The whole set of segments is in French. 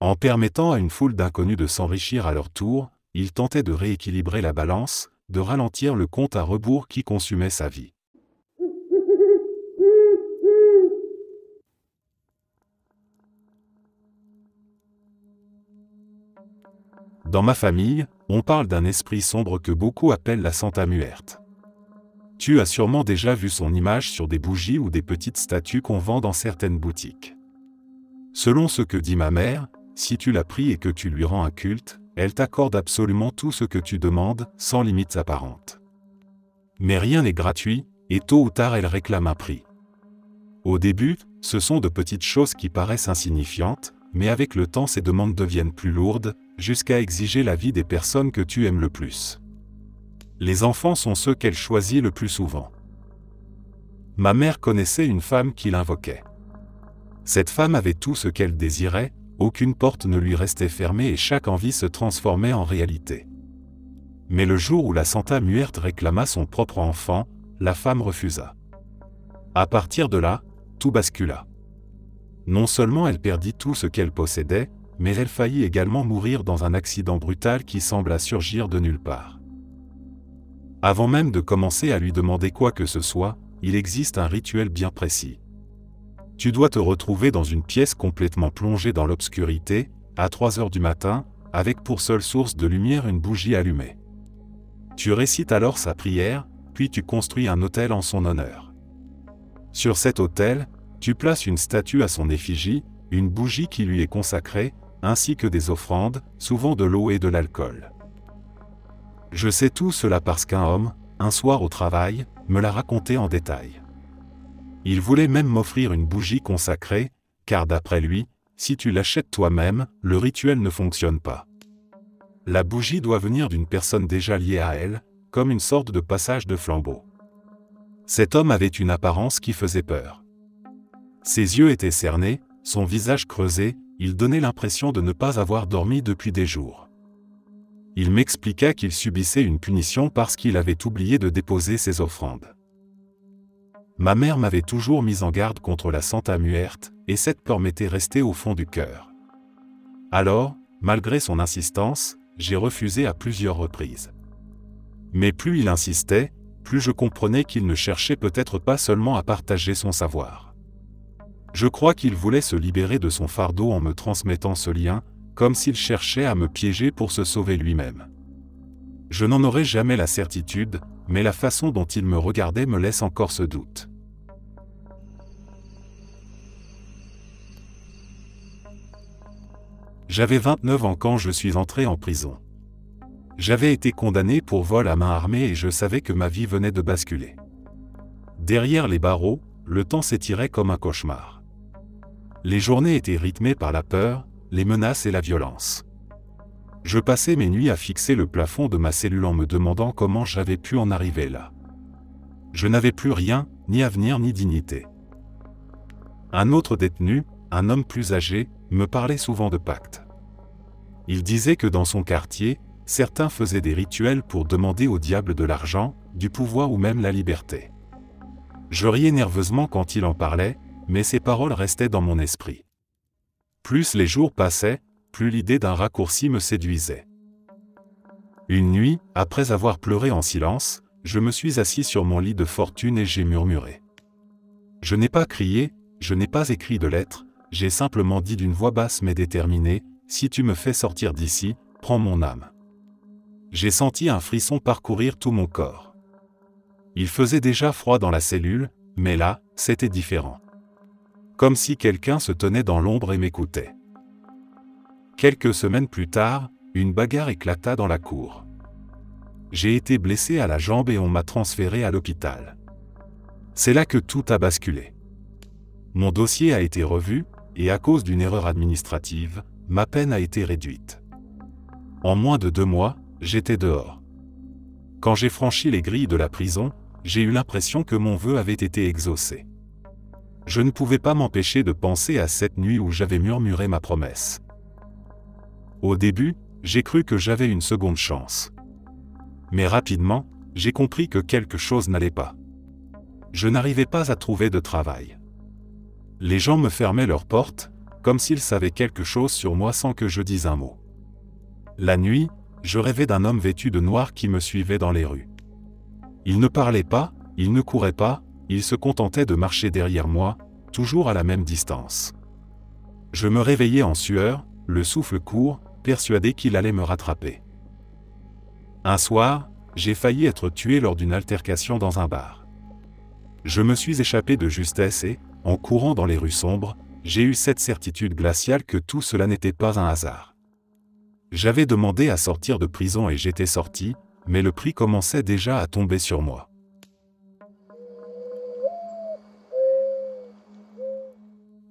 En permettant à une foule d'inconnus de s'enrichir à leur tour, il tentait de rééquilibrer la balance, de ralentir le compte à rebours qui consumait sa vie. Dans ma famille, on parle d'un esprit sombre que beaucoup appellent la Santa Muerte. Tu as sûrement déjà vu son image sur des bougies ou des petites statues qu'on vend dans certaines boutiques. Selon ce que dit ma mère, si tu la pries et que tu lui rends un culte, elle t'accorde absolument tout ce que tu demandes, sans limites apparentes. Mais rien n'est gratuit, et tôt ou tard elle réclame un prix. Au début, ce sont de petites choses qui paraissent insignifiantes, mais avec le temps ces demandes deviennent plus lourdes, jusqu'à exiger la vie des personnes que tu aimes le plus. Les enfants sont ceux qu'elle choisit le plus souvent. Ma mère connaissait une femme qui l'invoquait. Cette femme avait tout ce qu'elle désirait, aucune porte ne lui restait fermée et chaque envie se transformait en réalité. Mais le jour où la Santa Muerte réclama son propre enfant, la femme refusa. À partir de là, tout bascula. Non seulement elle perdit tout ce qu'elle possédait, mais elle faillit également mourir dans un accident brutal qui sembla surgir de nulle part. Avant même de commencer à lui demander quoi que ce soit, il existe un rituel bien précis. Tu dois te retrouver dans une pièce complètement plongée dans l'obscurité, à 3 heures du matin, avec pour seule source de lumière une bougie allumée. Tu récites alors sa prière, puis tu construis un autel en son honneur. Sur cet autel, tu places une statue à son effigie, une bougie qui lui est consacrée, ainsi que des offrandes, souvent de l'eau et de l'alcool. Je sais tout cela parce qu'un homme, un soir au travail, me l'a raconté en détail. Il voulait même m'offrir une bougie consacrée, car d'après lui, si tu l'achètes toi-même, le rituel ne fonctionne pas. La bougie doit venir d'une personne déjà liée à elle, comme une sorte de passage de flambeau. Cet homme avait une apparence qui faisait peur. Ses yeux étaient cernés, son visage creusé, il donnait l'impression de ne pas avoir dormi depuis des jours. Il m'expliqua qu'il subissait une punition parce qu'il avait oublié de déposer ses offrandes. Ma mère m'avait toujours mis en garde contre la Santa Muerte, et cette peur m'était restée au fond du cœur. Alors, malgré son insistance, j'ai refusé à plusieurs reprises. Mais plus il insistait, plus je comprenais qu'il ne cherchait peut-être pas seulement à partager son savoir. Je crois qu'il voulait se libérer de son fardeau en me transmettant ce lien, comme s'il cherchait à me piéger pour se sauver lui-même. Je n'en aurai jamais la certitude, mais la façon dont il me regardait me laisse encore ce doute. J'avais 29 ans quand je suis entré en prison. J'avais été condamné pour vol à main armée et je savais que ma vie venait de basculer. Derrière les barreaux, le temps s'étirait comme un cauchemar. Les journées étaient rythmées par la peur, les menaces et la violence. Je passais mes nuits à fixer le plafond de ma cellule en me demandant comment j'avais pu en arriver là. Je n'avais plus rien, ni avenir ni dignité. Un autre détenu, un homme plus âgé, me parlait souvent de pacte. Il disait que dans son quartier, certains faisaient des rituels pour demander au diable de l'argent, du pouvoir ou même la liberté. Je riais nerveusement quand il en parlait, mais ces paroles restaient dans mon esprit. Plus les jours passaient, plus l'idée d'un raccourci me séduisait. Une nuit, après avoir pleuré en silence, je me suis assis sur mon lit de fortune et j'ai murmuré. Je n'ai pas crié, je n'ai pas écrit de lettres, j'ai simplement dit d'une voix basse mais déterminée, « Si tu me fais sortir d'ici, prends mon âme. » J'ai senti un frisson parcourir tout mon corps. Il faisait déjà froid dans la cellule, mais là, c'était différent. Comme si quelqu'un se tenait dans l'ombre et m'écoutait. Quelques semaines plus tard, une bagarre éclata dans la cour. J'ai été blessé à la jambe et on m'a transféré à l'hôpital. C'est là que tout a basculé. Mon dossier a été revu, et à cause d'une erreur administrative, ma peine a été réduite. En moins de 2 mois, j'étais dehors. Quand j'ai franchi les grilles de la prison, j'ai eu l'impression que mon vœu avait été exaucé. Je ne pouvais pas m'empêcher de penser à cette nuit où j'avais murmuré ma promesse. Au début, j'ai cru que j'avais une seconde chance. Mais rapidement, j'ai compris que quelque chose n'allait pas. Je n'arrivais pas à trouver de travail. Les gens me fermaient leurs portes, comme s'il savait quelque chose sur moi sans que je dise un mot. La nuit, je rêvais d'un homme vêtu de noir qui me suivait dans les rues. Il ne parlait pas, il ne courait pas, il se contentait de marcher derrière moi, toujours à la même distance. Je me réveillais en sueur, le souffle court, persuadé qu'il allait me rattraper. Un soir, j'ai failli être tué lors d'une altercation dans un bar. Je me suis échappé de justesse et, en courant dans les rues sombres, j'ai eu cette certitude glaciale que tout cela n'était pas un hasard. J'avais demandé à sortir de prison et j'étais sorti, mais le prix commençait déjà à tomber sur moi.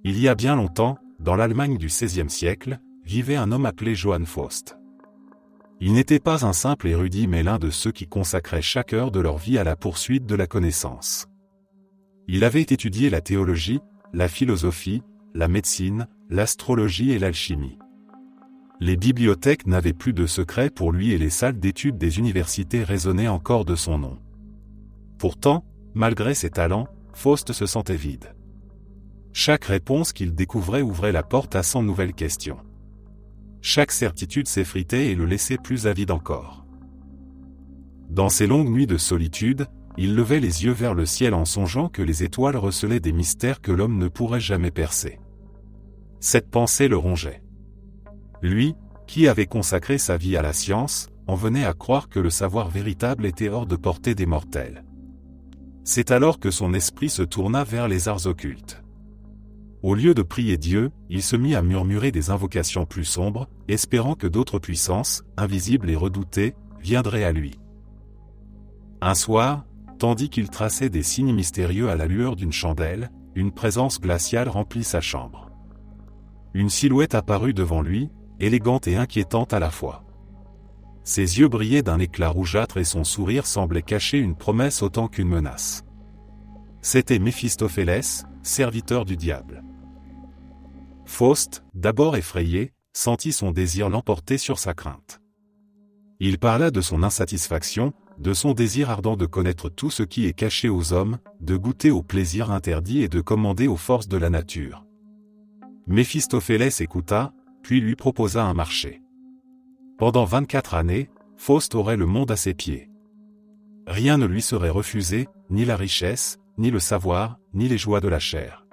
Il y a bien longtemps, dans l'Allemagne du XVIe siècle, vivait un homme appelé Johann Faust. Il n'était pas un simple érudit mais l'un de ceux qui consacraient chaque heure de leur vie à la poursuite de la connaissance. Il avait étudié la théologie, la philosophie, la médecine, l'astrologie et l'alchimie. Les bibliothèques n'avaient plus de secrets pour lui et les salles d'études des universités résonnaient encore de son nom. Pourtant, malgré ses talents, Faust se sentait vide. Chaque réponse qu'il découvrait ouvrait la porte à 100 nouvelles questions. Chaque certitude s'effritait et le laissait plus avide encore. Dans ces longues nuits de solitude, il levait les yeux vers le ciel en songeant que les étoiles recelaient des mystères que l'homme ne pourrait jamais percer. Cette pensée le rongeait. Lui, qui avait consacré sa vie à la science, en venait à croire que le savoir véritable était hors de portée des mortels. C'est alors que son esprit se tourna vers les arts occultes. Au lieu de prier Dieu, il se mit à murmurer des invocations plus sombres, espérant que d'autres puissances, invisibles et redoutées, viendraient à lui. Un soir, tandis qu'il traçait des signes mystérieux à la lueur d'une chandelle, une présence glaciale remplit sa chambre. Une silhouette apparut devant lui, élégante et inquiétante à la fois. Ses yeux brillaient d'un éclat rougeâtre et son sourire semblait cacher une promesse autant qu'une menace. C'était Méphistophélès, serviteur du diable. Faust, d'abord effrayé, sentit son désir l'emporter sur sa crainte. Il parla de son insatisfaction, de son désir ardent de connaître tout ce qui est caché aux hommes, de goûter aux plaisirs interdits et de commander aux forces de la nature. Méphistophélès écouta, puis lui proposa un marché. Pendant 24 années, Faust aurait le monde à ses pieds. Rien ne lui serait refusé, ni la richesse, ni le savoir, ni les joies de la chair.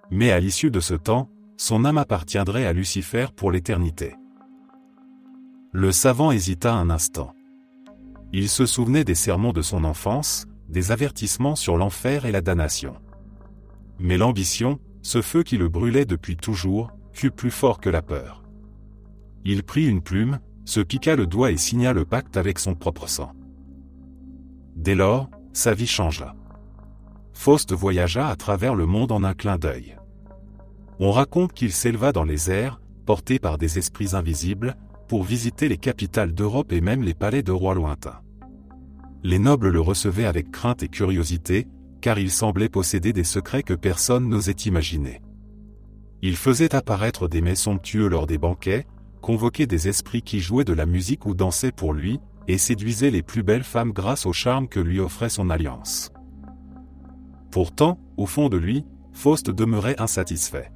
Mais à l'issue de ce temps, son âme appartiendrait à Lucifer pour l'éternité. Le savant hésita un instant. Il se souvenait des sermons de son enfance, des avertissements sur l'enfer et la damnation. Mais l'ambition, ce feu qui le brûlait depuis toujours, fut plus fort que la peur. Il prit une plume, se piqua le doigt et signa le pacte avec son propre sang. Dès lors, sa vie changea. Faust voyagea à travers le monde en un clin d'œil. On raconte qu'il s'éleva dans les airs, porté par des esprits invisibles, pour visiter les capitales d'Europe et même les palais de rois lointains. Les nobles le recevaient avec crainte et curiosité, car il semblait posséder des secrets que personne n'osait imaginer. Il faisait apparaître des mets somptueux lors des banquets, convoquait des esprits qui jouaient de la musique ou dansaient pour lui, et séduisait les plus belles femmes grâce au charme que lui offrait son alliance. Pourtant, au fond de lui, Faust demeurait insatisfait.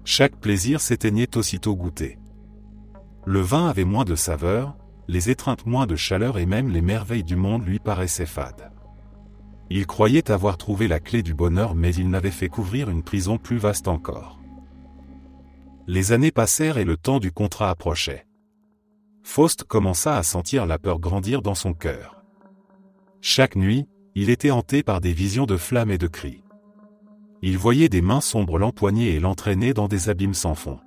Chaque plaisir s'éteignait aussitôt goûté. Le vin avait moins de saveur, les étreintes moins de chaleur et même les merveilles du monde lui paraissaient fades. Il croyait avoir trouvé la clé du bonheur mais il n'avait fait qu'ouvrir une prison plus vaste encore. Les années passèrent et le temps du contrat approchait. Faust commença à sentir la peur grandir dans son cœur. Chaque nuit, il était hanté par des visions de flammes et de cris. Il voyait des mains sombres l'empoigner et l'entraîner dans des abîmes sans fond.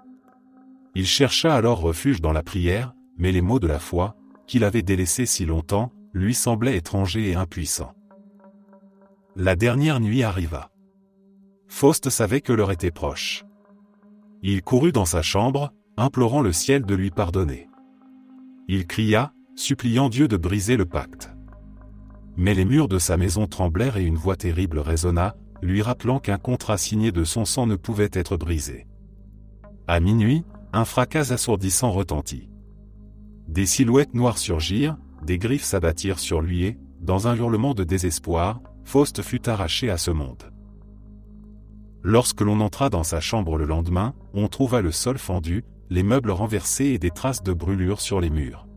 Il chercha alors refuge dans la prière, mais les mots de la foi, qu'il avait délaissés si longtemps, lui semblaient étrangers et impuissants. La dernière nuit arriva. Faust savait que l'heure était proche. Il courut dans sa chambre, implorant le ciel de lui pardonner. Il cria, suppliant Dieu de briser le pacte. Mais les murs de sa maison tremblèrent et une voix terrible résonna, lui rappelant qu'un contrat signé de son sang ne pouvait être brisé. À minuit, un fracas assourdissant retentit. Des silhouettes noires surgirent, des griffes s'abattirent sur lui et, dans un hurlement de désespoir, Faust fut arraché à ce monde. Lorsque l'on entra dans sa chambre le lendemain, on trouva le sol fendu, les meubles renversés et des traces de brûlure sur les murs.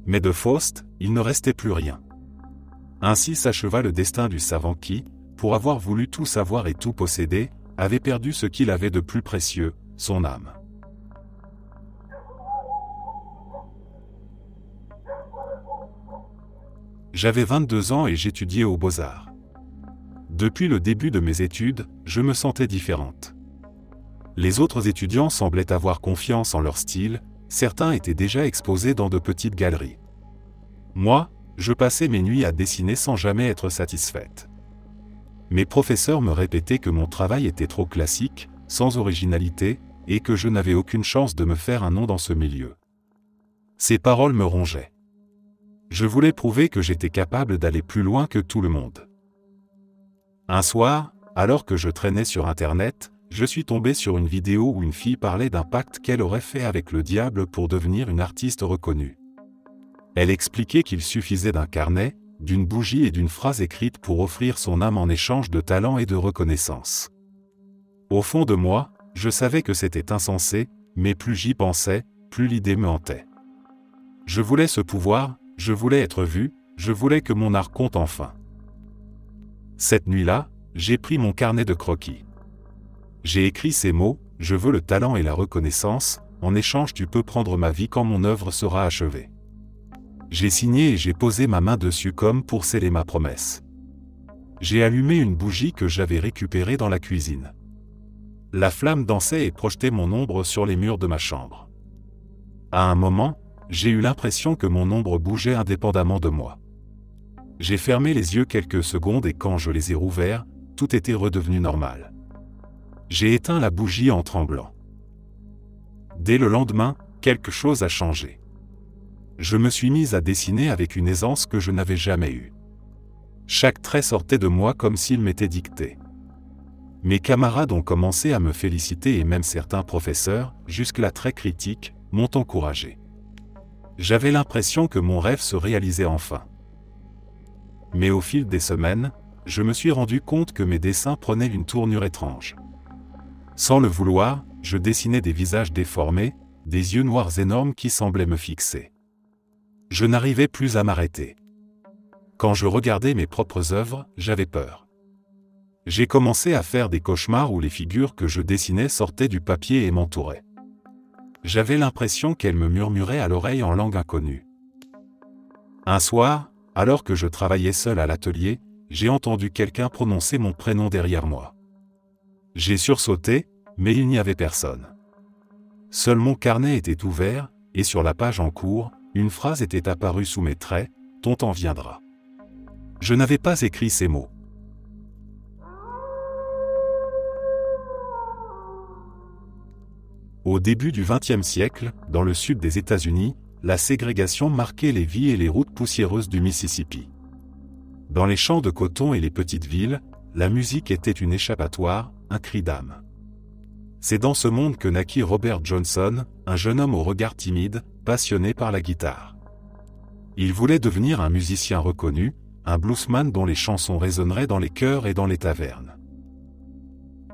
Mais de Faust, il ne restait plus rien. Ainsi s'acheva le destin du savant qui, pour avoir voulu tout savoir et tout posséder, avait perdu ce qu'il avait de plus précieux, son âme. J'avais 22 ans et j'étudiais aux Beaux-Arts. Depuis le début de mes études, je me sentais différente. Les autres étudiants semblaient avoir confiance en leur style, certains étaient déjà exposés dans de petites galeries. Moi, je passais mes nuits à dessiner sans jamais être satisfaite. Mes professeurs me répétaient que mon travail était trop classique, sans originalité, et que je n'avais aucune chance de me faire un nom dans ce milieu. Ces paroles me rongeaient. Je voulais prouver que j'étais capable d'aller plus loin que tout le monde. Un soir, alors que je traînais sur Internet, je suis tombé sur une vidéo où une fille parlait d'un pacte qu'elle aurait fait avec le diable pour devenir une artiste reconnue. Elle expliquait qu'il suffisait d'un carnet, d'une bougie et d'une phrase écrite pour offrir son âme en échange de talent et de reconnaissance. Au fond de moi, je savais que c'était insensé, mais plus j'y pensais, plus l'idée me hantait. Je voulais ce pouvoir, je voulais être vu, je voulais que mon art compte enfin. Cette nuit-là, j'ai pris mon carnet de croquis. J'ai écrit ces mots, je veux le talent et la reconnaissance, en échange tu peux prendre ma vie quand mon œuvre sera achevée. J'ai signé et j'ai posé ma main dessus comme pour sceller ma promesse. J'ai allumé une bougie que j'avais récupérée dans la cuisine. La flamme dansait et projetait mon ombre sur les murs de ma chambre. À un moment, j'ai eu l'impression que mon ombre bougeait indépendamment de moi. J'ai fermé les yeux quelques secondes et quand je les ai rouverts, tout était redevenu normal. J'ai éteint la bougie en tremblant. Dès le lendemain, quelque chose a changé. Je me suis mise à dessiner avec une aisance que je n'avais jamais eue. Chaque trait sortait de moi comme s'il m'était dicté. Mes camarades ont commencé à me féliciter et même certains professeurs, jusque-là très critiques, m'ont encouragé. J'avais l'impression que mon rêve se réalisait enfin. Mais au fil des semaines, je me suis rendu compte que mes dessins prenaient une tournure étrange. Sans le vouloir, je dessinais des visages déformés, des yeux noirs énormes qui semblaient me fixer. Je n'arrivais plus à m'arrêter. Quand je regardais mes propres œuvres, j'avais peur. J'ai commencé à faire des cauchemars où les figures que je dessinais sortaient du papier et m'entouraient. J'avais l'impression qu'elles me murmuraient à l'oreille en langue inconnue. Un soir, alors que je travaillais seul à l'atelier, j'ai entendu quelqu'un prononcer mon prénom derrière moi. J'ai sursauté, mais il n'y avait personne. Seul mon carnet était ouvert, et sur la page en cours, une phrase était apparue sous mes traits, « Ton temps viendra ». Je n'avais pas écrit ces mots. Au début du XXe siècle, dans le sud des États-Unis, la ségrégation marquait les vies et les routes poussiéreuses du Mississippi. Dans les champs de coton et les petites villes, la musique était une échappatoire, un cri d'âme. C'est dans ce monde que naquit Robert Johnson, un jeune homme au regard timide, passionné par la guitare. Il voulait devenir un musicien reconnu, un bluesman dont les chansons résonneraient dans les chœurs et dans les tavernes.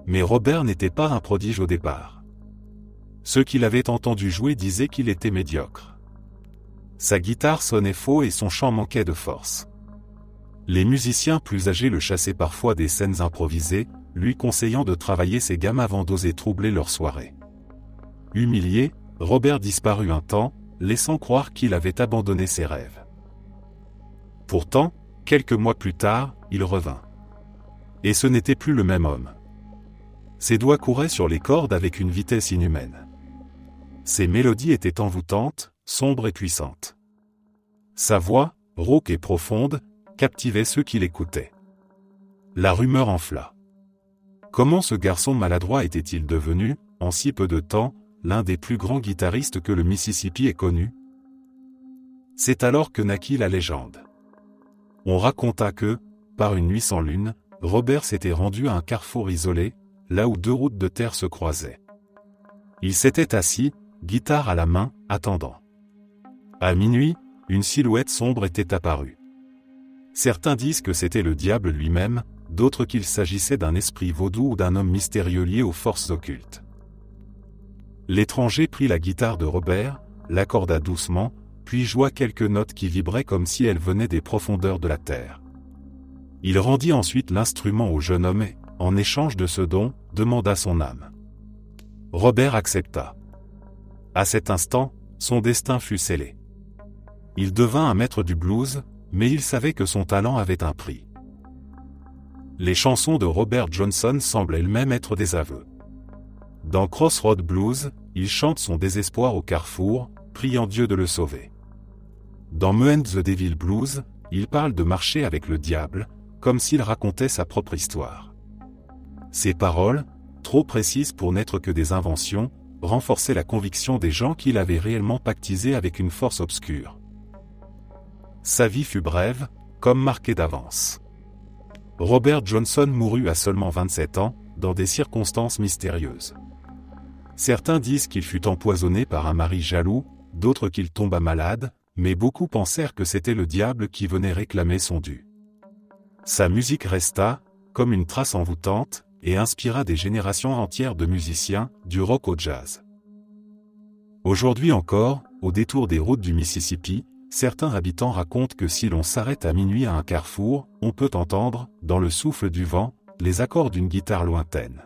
Mais Robert n'était pas un prodige au départ. Ceux qui l'avaient entendu jouer disaient qu'il était médiocre. Sa guitare sonnait faux et son chant manquait de force. Les musiciens plus âgés le chassaient parfois des scènes improvisées, lui conseillant de travailler ses gammes avant d'oser troubler leur soirée. Humilié, Robert disparut un temps, laissant croire qu'il avait abandonné ses rêves. Pourtant, quelques mois plus tard, il revint. Et ce n'était plus le même homme. Ses doigts couraient sur les cordes avec une vitesse inhumaine. Ses mélodies étaient envoûtantes, sombres et puissantes. Sa voix, rauque et profonde, captivait ceux qui l'écoutaient. La rumeur enfla. Comment ce garçon maladroit était-il devenu, en si peu de temps, l'un des plus grands guitaristes que le Mississippi ait connu? C'est alors que naquit la légende. On raconta que, par une nuit sans lune, Robert s'était rendu à un carrefour isolé, là où deux routes de terre se croisaient. Il s'était assis, guitare à la main, attendant. À minuit, une silhouette sombre était apparue. Certains disent que c'était le diable lui-même, d'autres qu'il s'agissait d'un esprit vaudou ou d'un homme mystérieux lié aux forces occultes. L'étranger prit la guitare de Robert, l'accorda doucement, puis joua quelques notes qui vibraient comme si elles venaient des profondeurs de la terre. Il rendit ensuite l'instrument au jeune homme et, en échange de ce don, demanda son âme. Robert accepta. À cet instant, son destin fut scellé. Il devint un maître du blues, mais il savait que son talent avait un prix. Les chansons de Robert Johnson semblent elles-mêmes être des aveux. Dans Crossroad Blues, il chante son désespoir au carrefour, priant Dieu de le sauver. Dans Me and the Devil Blues, il parle de marcher avec le diable, comme s'il racontait sa propre histoire. Ces paroles, trop précises pour n'être que des inventions, renforçaient la conviction des gens qu'il avait réellement pactisé avec une force obscure. Sa vie fut brève, comme marquée d'avance. Robert Johnson mourut à seulement 27 ans, dans des circonstances mystérieuses. Certains disent qu'il fut empoisonné par un mari jaloux, d'autres qu'il tomba malade, mais beaucoup pensèrent que c'était le diable qui venait réclamer son dû. Sa musique resta, comme une trace envoûtante, et inspira des générations entières de musiciens, du rock au jazz. Aujourd'hui encore, au détour des routes du Mississippi, certains habitants racontent que si l'on s'arrête à minuit à un carrefour, on peut entendre, dans le souffle du vent, les accords d'une guitare lointaine.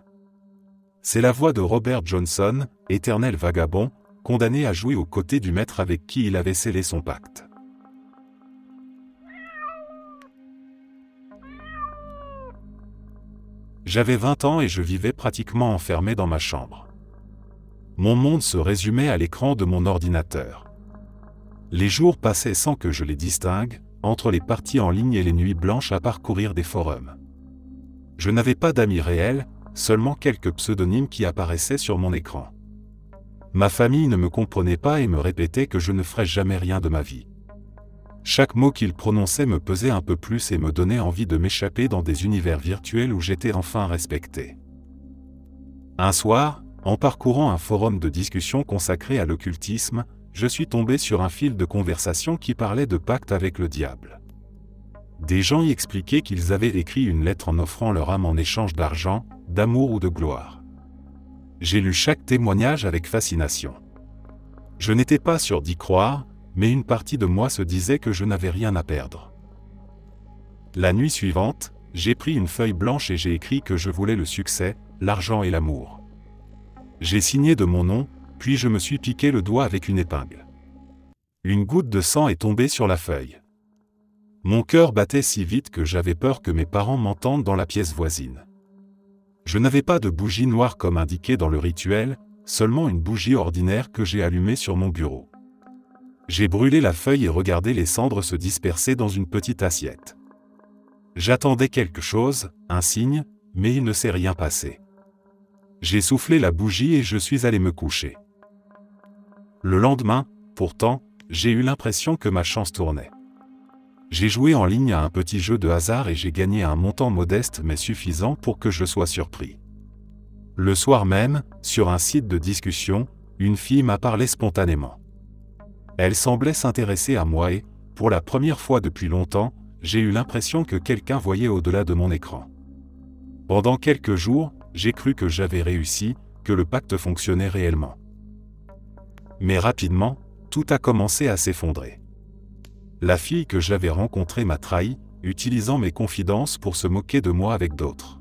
C'est la voix de Robert Johnson, éternel vagabond, condamné à jouer aux côtés du maître avec qui il avait scellé son pacte. J'avais 20 ans et je vivais pratiquement enfermé dans ma chambre. Mon monde se résumait à l'écran de mon ordinateur. Les jours passaient sans que je les distingue, entre les parties en ligne et les nuits blanches à parcourir des forums. Je n'avais pas d'amis réels, seulement quelques pseudonymes qui apparaissaient sur mon écran. Ma famille ne me comprenait pas et me répétait que je ne ferais jamais rien de ma vie. Chaque mot qu'ils prononçaient me pesait un peu plus et me donnait envie de m'échapper dans des univers virtuels où j'étais enfin respecté. Un soir, en parcourant un forum de discussion consacré à l'occultisme, je suis tombé sur un fil de conversation qui parlait de pacte avec le diable. Des gens y expliquaient qu'ils avaient écrit une lettre en offrant leur âme en échange d'argent, d'amour ou de gloire. J'ai lu chaque témoignage avec fascination. Je n'étais pas sûr d'y croire, mais une partie de moi se disait que je n'avais rien à perdre. La nuit suivante, j'ai pris une feuille blanche et j'ai écrit que je voulais le succès, l'argent et l'amour. J'ai signé de mon nom, puis je me suis piqué le doigt avec une épingle. Une goutte de sang est tombée sur la feuille. Mon cœur battait si vite que j'avais peur que mes parents m'entendent dans la pièce voisine. Je n'avais pas de bougie noire comme indiqué dans le rituel, seulement une bougie ordinaire que j'ai allumée sur mon bureau. J'ai brûlé la feuille et regardé les cendres se disperser dans une petite assiette. J'attendais quelque chose, un signe, mais il ne s'est rien passé. J'ai soufflé la bougie et je suis allé me coucher. Le lendemain, pourtant, j'ai eu l'impression que ma chance tournait. J'ai joué en ligne à un petit jeu de hasard et j'ai gagné un montant modeste mais suffisant pour que je sois surpris. Le soir même, sur un site de discussion, une fille m'a parlé spontanément. Elle semblait s'intéresser à moi et, pour la première fois depuis longtemps, j'ai eu l'impression que quelqu'un voyait au-delà de mon écran. Pendant quelques jours, j'ai cru que j'avais réussi, que le pacte fonctionnait réellement. Mais rapidement, tout a commencé à s'effondrer. La fille que j'avais rencontrée m'a trahi, utilisant mes confidences pour se moquer de moi avec d'autres.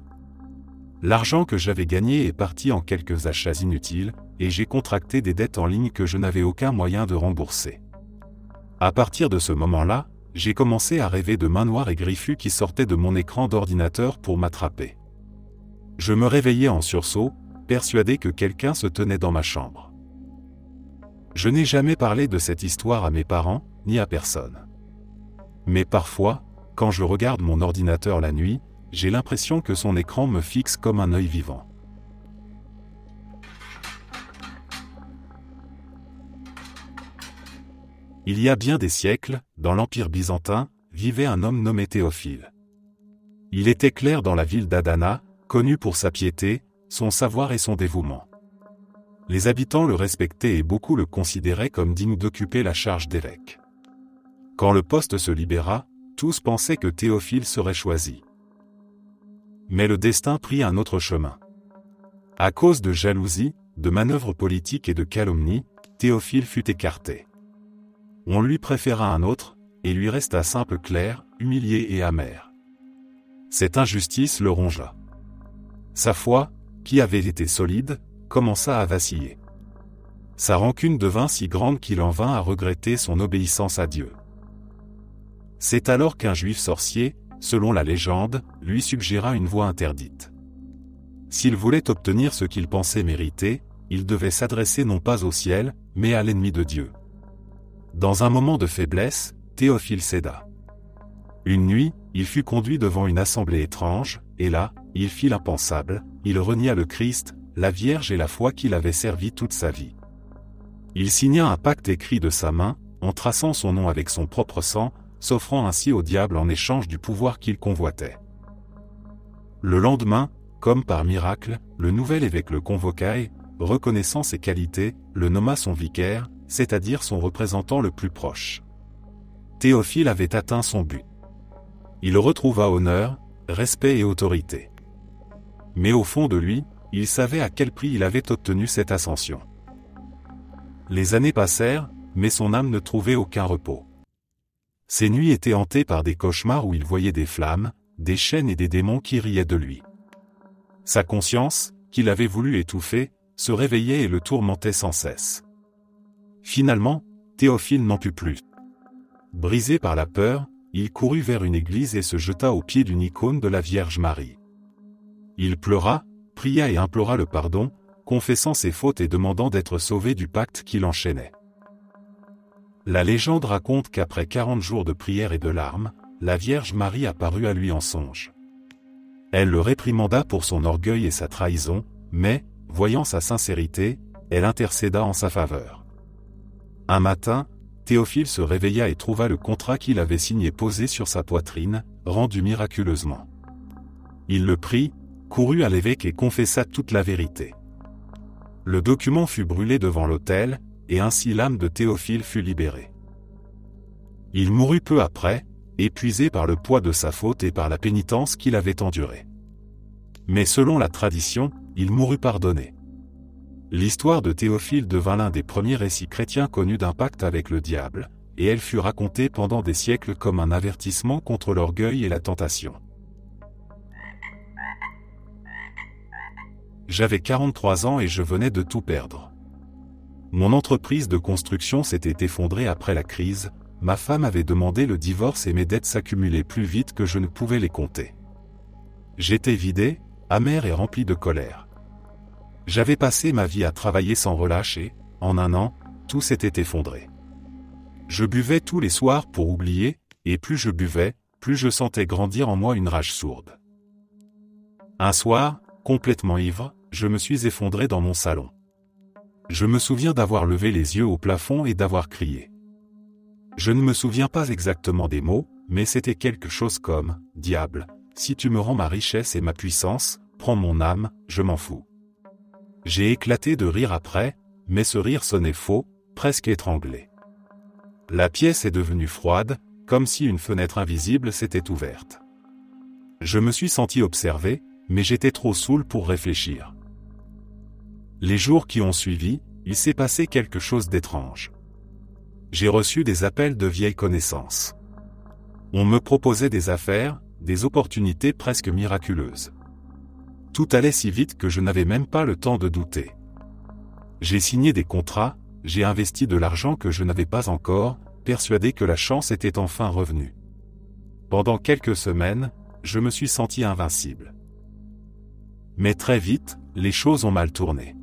L'argent que j'avais gagné est parti en quelques achats inutiles, et j'ai contracté des dettes en ligne que je n'avais aucun moyen de rembourser. À partir de ce moment-là, j'ai commencé à rêver de mains noires et griffues qui sortaient de mon écran d'ordinateur pour m'attraper. Je me réveillais en sursaut, persuadé que quelqu'un se tenait dans ma chambre. Je n'ai jamais parlé de cette histoire à mes parents, ni à personne. Mais parfois, quand je regarde mon ordinateur la nuit, j'ai l'impression que son écran me fixe comme un œil vivant. Il y a bien des siècles, dans l'Empire byzantin, vivait un homme nommé Théophile. Il était clerc dans la ville d'Adana, connu pour sa piété, son savoir et son dévouement. Les habitants le respectaient et beaucoup le considéraient comme digne d'occuper la charge d'évêque. Quand le poste se libéra, tous pensaient que Théophile serait choisi. Mais le destin prit un autre chemin. À cause de jalousie, de manœuvres politiques et de calomnies, Théophile fut écarté. On lui préféra un autre, et lui resta simple clerc, humilié et amer. Cette injustice le rongea. Sa foi, qui avait été solide, commença à vaciller. Sa rancune devint si grande qu'il en vint à regretter son obéissance à Dieu. C'est alors qu'un juif sorcier, selon la légende, lui suggéra une voie interdite. S'il voulait obtenir ce qu'il pensait mériter, il devait s'adresser non pas au ciel, mais à l'ennemi de Dieu. Dans un moment de faiblesse, Théophile céda. Une nuit, il fut conduit devant une assemblée étrange, et là, il fit l'impensable, il renia le Christ, la Vierge et la foi qu'il avait servi toute sa vie. Il signa un pacte écrit de sa main, en traçant son nom avec son propre sang, s'offrant ainsi au diable en échange du pouvoir qu'il convoitait. Le lendemain, comme par miracle, le nouvel évêque le convoqua et, reconnaissant ses qualités, le nomma son vicaire, c'est-à-dire son représentant le plus proche. Théophile avait atteint son but. Il retrouva honneur, respect et autorité. Mais au fond de lui, il savait à quel prix il avait obtenu cette ascension. Les années passèrent, mais son âme ne trouvait aucun repos. Ses nuits étaient hantées par des cauchemars où il voyait des flammes, des chaînes et des démons qui riaient de lui. Sa conscience, qu'il avait voulu étouffer, se réveillait et le tourmentait sans cesse. Finalement, Théophile n'en put plus. Brisé par la peur, il courut vers une église et se jeta aux pieds d'une icône de la Vierge Marie. Il pleura, pria et implora le pardon, confessant ses fautes et demandant d'être sauvé du pacte qui l'enchaînait. La légende raconte qu'après 40 jours de prière et de larmes, la Vierge Marie apparut à lui en songe. Elle le réprimanda pour son orgueil et sa trahison, mais, voyant sa sincérité, elle intercéda en sa faveur. Un matin, Théophile se réveilla et trouva le contrat qu'il avait signé posé sur sa poitrine, rendu miraculeusement. Il le prit, courut à l'évêque et confessa toute la vérité. Le document fut brûlé devant l'autel, et ainsi l'âme de Théophile fut libérée. Il mourut peu après, épuisé par le poids de sa faute et par la pénitence qu'il avait endurée. Mais selon la tradition, il mourut pardonné. L'histoire de Théophile devint l'un des premiers récits chrétiens connus d'un pacte avec le diable, et elle fut racontée pendant des siècles comme un avertissement contre l'orgueil et la tentation. J'avais 43 ans et je venais de tout perdre. Mon entreprise de construction s'était effondrée après la crise, ma femme avait demandé le divorce et mes dettes s'accumulaient plus vite que je ne pouvais les compter. J'étais vidé, amer et rempli de colère. J'avais passé ma vie à travailler sans relâche et, en un an, tout s'était effondré. Je buvais tous les soirs pour oublier, et plus je buvais, plus je sentais grandir en moi une rage sourde. Un soir, complètement ivre, je me suis effondré dans mon salon. Je me souviens d'avoir levé les yeux au plafond et d'avoir crié. Je ne me souviens pas exactement des mots, mais c'était quelque chose comme « Diable, si tu me rends ma richesse et ma puissance, prends mon âme, je m'en fous. » J'ai éclaté de rire après, mais ce rire sonnait faux, presque étranglé. La pièce est devenue froide, comme si une fenêtre invisible s'était ouverte. Je me suis senti observé, mais j'étais trop saoul pour réfléchir. Les jours qui ont suivi, il s'est passé quelque chose d'étrange. J'ai reçu des appels de vieilles connaissances. On me proposait des affaires, des opportunités presque miraculeuses. Tout allait si vite que je n'avais même pas le temps de douter. J'ai signé des contrats, j'ai investi de l'argent que je n'avais pas encore, persuadé que la chance était enfin revenue. Pendant quelques semaines, je me suis senti invincible. Mais très vite, les choses ont mal tourné.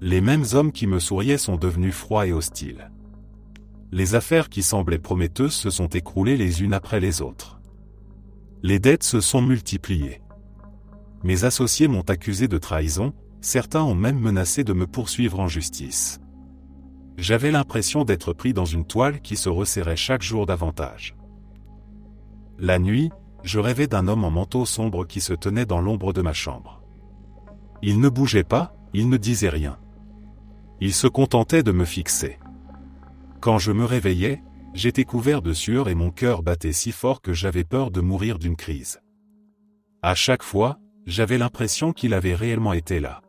Les mêmes hommes qui me souriaient sont devenus froids et hostiles. Les affaires qui semblaient prometteuses se sont écroulées les unes après les autres. Les dettes se sont multipliées. Mes associés m'ont accusé de trahison, certains ont même menacé de me poursuivre en justice. J'avais l'impression d'être pris dans une toile qui se resserrait chaque jour davantage. La nuit, je rêvais d'un homme en manteau sombre qui se tenait dans l'ombre de ma chambre. Il ne bougeait pas, il ne disait rien. Il se contentait de me fixer. Quand je me réveillais, j'étais couvert de sueur et mon cœur battait si fort que j'avais peur de mourir d'une crise. À chaque fois, j'avais l'impression qu'il avait réellement été là.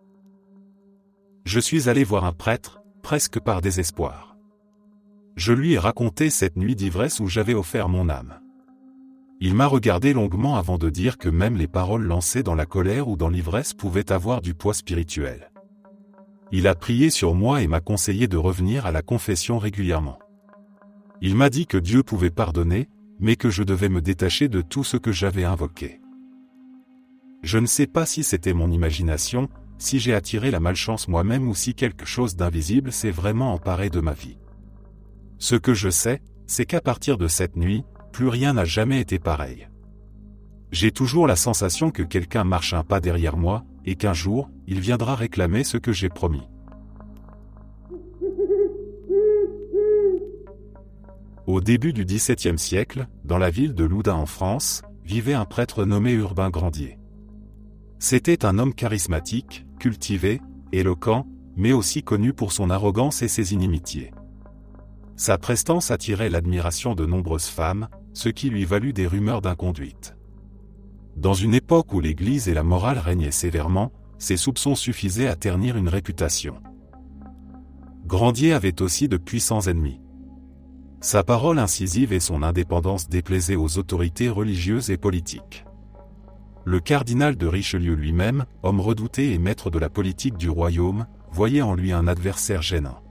Je suis allé voir un prêtre, presque par désespoir. Je lui ai raconté cette nuit d'ivresse où j'avais offert mon âme. Il m'a regardé longuement avant de dire que même les paroles lancées dans la colère ou dans l'ivresse pouvaient avoir du poids spirituel. Il a prié sur moi et m'a conseillé de revenir à la confession régulièrement. Il m'a dit que Dieu pouvait pardonner, mais que je devais me détacher de tout ce que j'avais invoqué. Je ne sais pas si c'était mon imagination, si j'ai attiré la malchance moi-même ou si quelque chose d'invisible s'est vraiment emparé de ma vie. Ce que je sais, c'est qu'à partir de cette nuit, plus rien n'a jamais été pareil. J'ai toujours la sensation que quelqu'un marche un pas derrière moi, et qu'un jour, il viendra réclamer ce que j'ai promis. Au début du XVIIe siècle, dans la ville de Loudun en France, vivait un prêtre nommé Urbain Grandier. C'était un homme charismatique, cultivé, éloquent, mais aussi connu pour son arrogance et ses inimitiés. Sa prestance attirait l'admiration de nombreuses femmes, ce qui lui valut des rumeurs d'inconduite. Dans une époque où l'Église et la morale régnaient sévèrement, ses soupçons suffisaient à ternir une réputation. Grandier avait aussi de puissants ennemis. Sa parole incisive et son indépendance déplaisaient aux autorités religieuses et politiques. Le cardinal de Richelieu lui-même, homme redouté et maître de la politique du royaume, voyait en lui un adversaire gênant.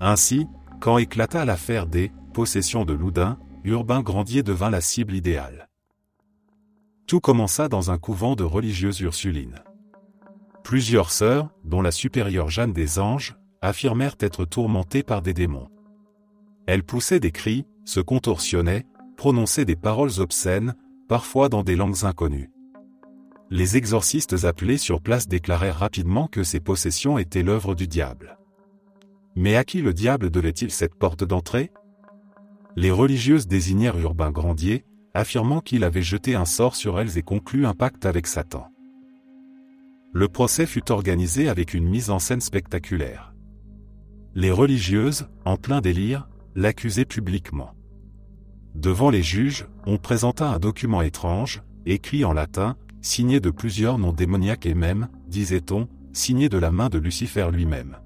Ainsi, quand éclata l'affaire des possessions de Loudun, Urbain Grandier devint la cible idéale. Tout commença dans un couvent de religieuses ursulines. Plusieurs sœurs, dont la supérieure Jeanne des Anges, affirmèrent être tourmentées par des démons. Elles poussaient des cris, se contorsionnaient, prononçaient des paroles obscènes, parfois dans des langues inconnues. Les exorcistes appelés sur place déclarèrent rapidement que ces possessions étaient l'œuvre du diable. Mais à qui le diable devait-il cette porte d'entrée? Les religieuses désignèrent Urbain Grandier, affirmant qu'il avait jeté un sort sur elles et conclu un pacte avec Satan. Le procès fut organisé avec une mise en scène spectaculaire. Les religieuses, en plein délire, l'accusaient publiquement. Devant les juges, on présenta un document étrange, écrit en latin, signé de plusieurs noms démoniaques et même, disait-on, signé de la main de Lucifer lui-même.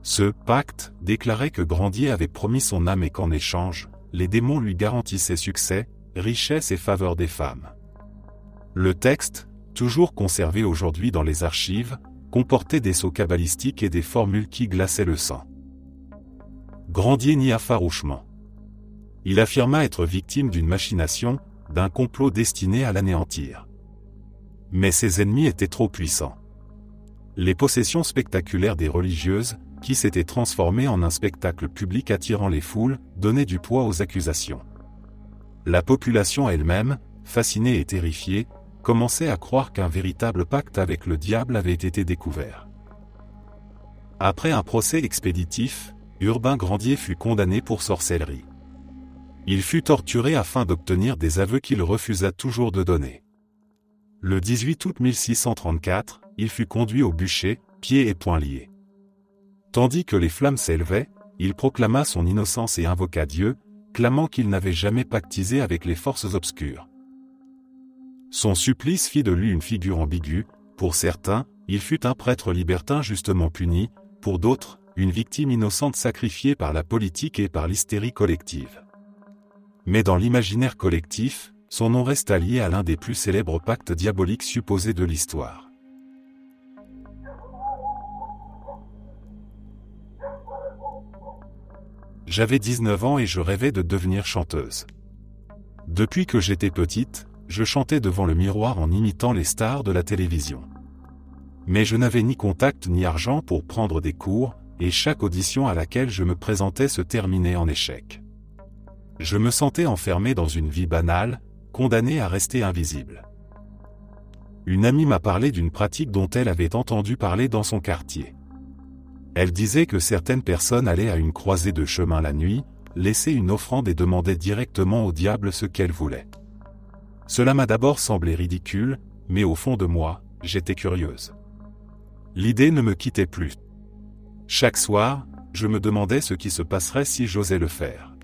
Ce pacte déclarait que Grandier avait promis son âme et qu'en échange, les démons lui garantissaient succès, richesse et faveur des femmes. Le texte, toujours conservé aujourd'hui dans les archives, comportait des sceaux cabalistiques et des formules qui glaçaient le sang. Grandier nia farouchement. Il affirma être victime d'une machination, d'un complot destiné à l'anéantir. Mais ses ennemis étaient trop puissants. Les possessions spectaculaires des religieuses, qui s'étaient transformées en un spectacle public attirant les foules, donnaient du poids aux accusations. La population elle-même, fascinée et terrifiée, commençait à croire qu'un véritable pacte avec le diable avait été découvert. Après un procès expéditif, Urbain Grandier fut condamné pour sorcellerie. Il fut torturé afin d'obtenir des aveux qu'il refusa toujours de donner. Le 18 août 1634, il fut conduit au bûcher, pieds et poings liés. Tandis que les flammes s'élevaient, il proclama son innocence et invoqua Dieu, clamant qu'il n'avait jamais pactisé avec les forces obscures. Son supplice fit de lui une figure ambiguë. Pour certains, il fut un prêtre libertin justement puni, pour d'autres, une victime innocente sacrifiée par la politique et par l'hystérie collective. Mais dans l'imaginaire collectif, son nom resta lié à l'un des plus célèbres pactes diaboliques supposés de l'histoire. J'avais 19 ans et je rêvais de devenir chanteuse. Depuis que j'étais petite, je chantais devant le miroir en imitant les stars de la télévision. Mais je n'avais ni contact ni argent pour prendre des cours, et chaque audition à laquelle je me présentais se terminait en échec. Je me sentais enfermé dans une vie banale, condamné à rester invisible. Une amie m'a parlé d'une pratique dont elle avait entendu parler dans son quartier. Elle disait que certaines personnes allaient à une croisée de chemin la nuit, laissaient une offrande et demandaient directement au diable ce qu'elles voulaient. Cela m'a d'abord semblé ridicule, mais au fond de moi, j'étais curieuse. L'idée ne me quittait plus. Chaque soir, je me demandais ce qui se passerait si j'osais le faire.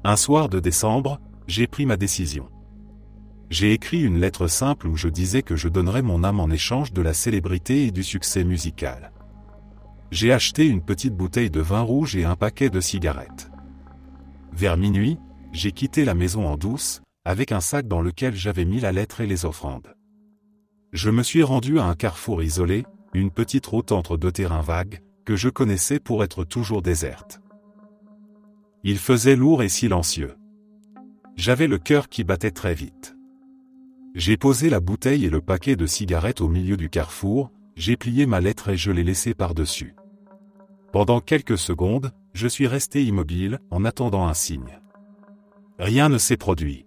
Un soir de décembre, j'ai pris ma décision. J'ai écrit une lettre simple où je disais que je donnerais mon âme en échange de la célébrité et du succès musical. J'ai acheté une petite bouteille de vin rouge et un paquet de cigarettes. Vers minuit, j'ai quitté la maison en douce, avec un sac dans lequel j'avais mis la lettre et les offrandes. Je me suis rendu à un carrefour isolé, une petite route entre deux terrains vagues, que je connaissais pour être toujours déserte. Il faisait lourd et silencieux. J'avais le cœur qui battait très vite. J'ai posé la bouteille et le paquet de cigarettes au milieu du carrefour, j'ai plié ma lettre et je l'ai laissée par-dessus. Pendant quelques secondes, je suis resté immobile, en attendant un signe. Rien ne s'est produit.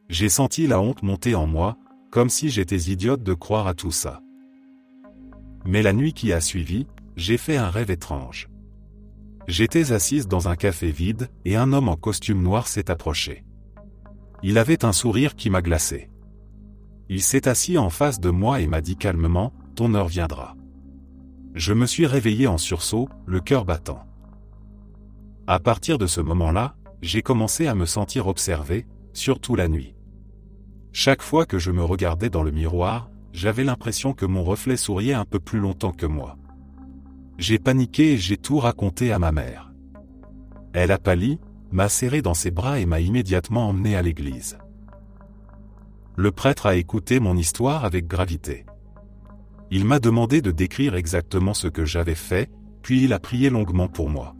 J'ai senti la honte monter en moi, comme si j'étais idiote de croire à tout ça. Mais la nuit qui a suivi, j'ai fait un rêve étrange. J'étais assise dans un café vide, et un homme en costume noir s'est approché. Il avait un sourire qui m'a glacé. Il s'est assis en face de moi et m'a dit calmement, « Ton heure viendra ». Je me suis réveillé en sursaut, le cœur battant. À partir de ce moment-là, j'ai commencé à me sentir observé, surtout la nuit. Chaque fois que je me regardais dans le miroir, j'avais l'impression que mon reflet souriait un peu plus longtemps que moi. J'ai paniqué et j'ai tout raconté à ma mère. Elle a pâli, m'a serré dans ses bras et m'a immédiatement emmené à l'église. Le prêtre a écouté mon histoire avec gravité. Il m'a demandé de décrire exactement ce que j'avais fait, puis il a prié longuement pour moi.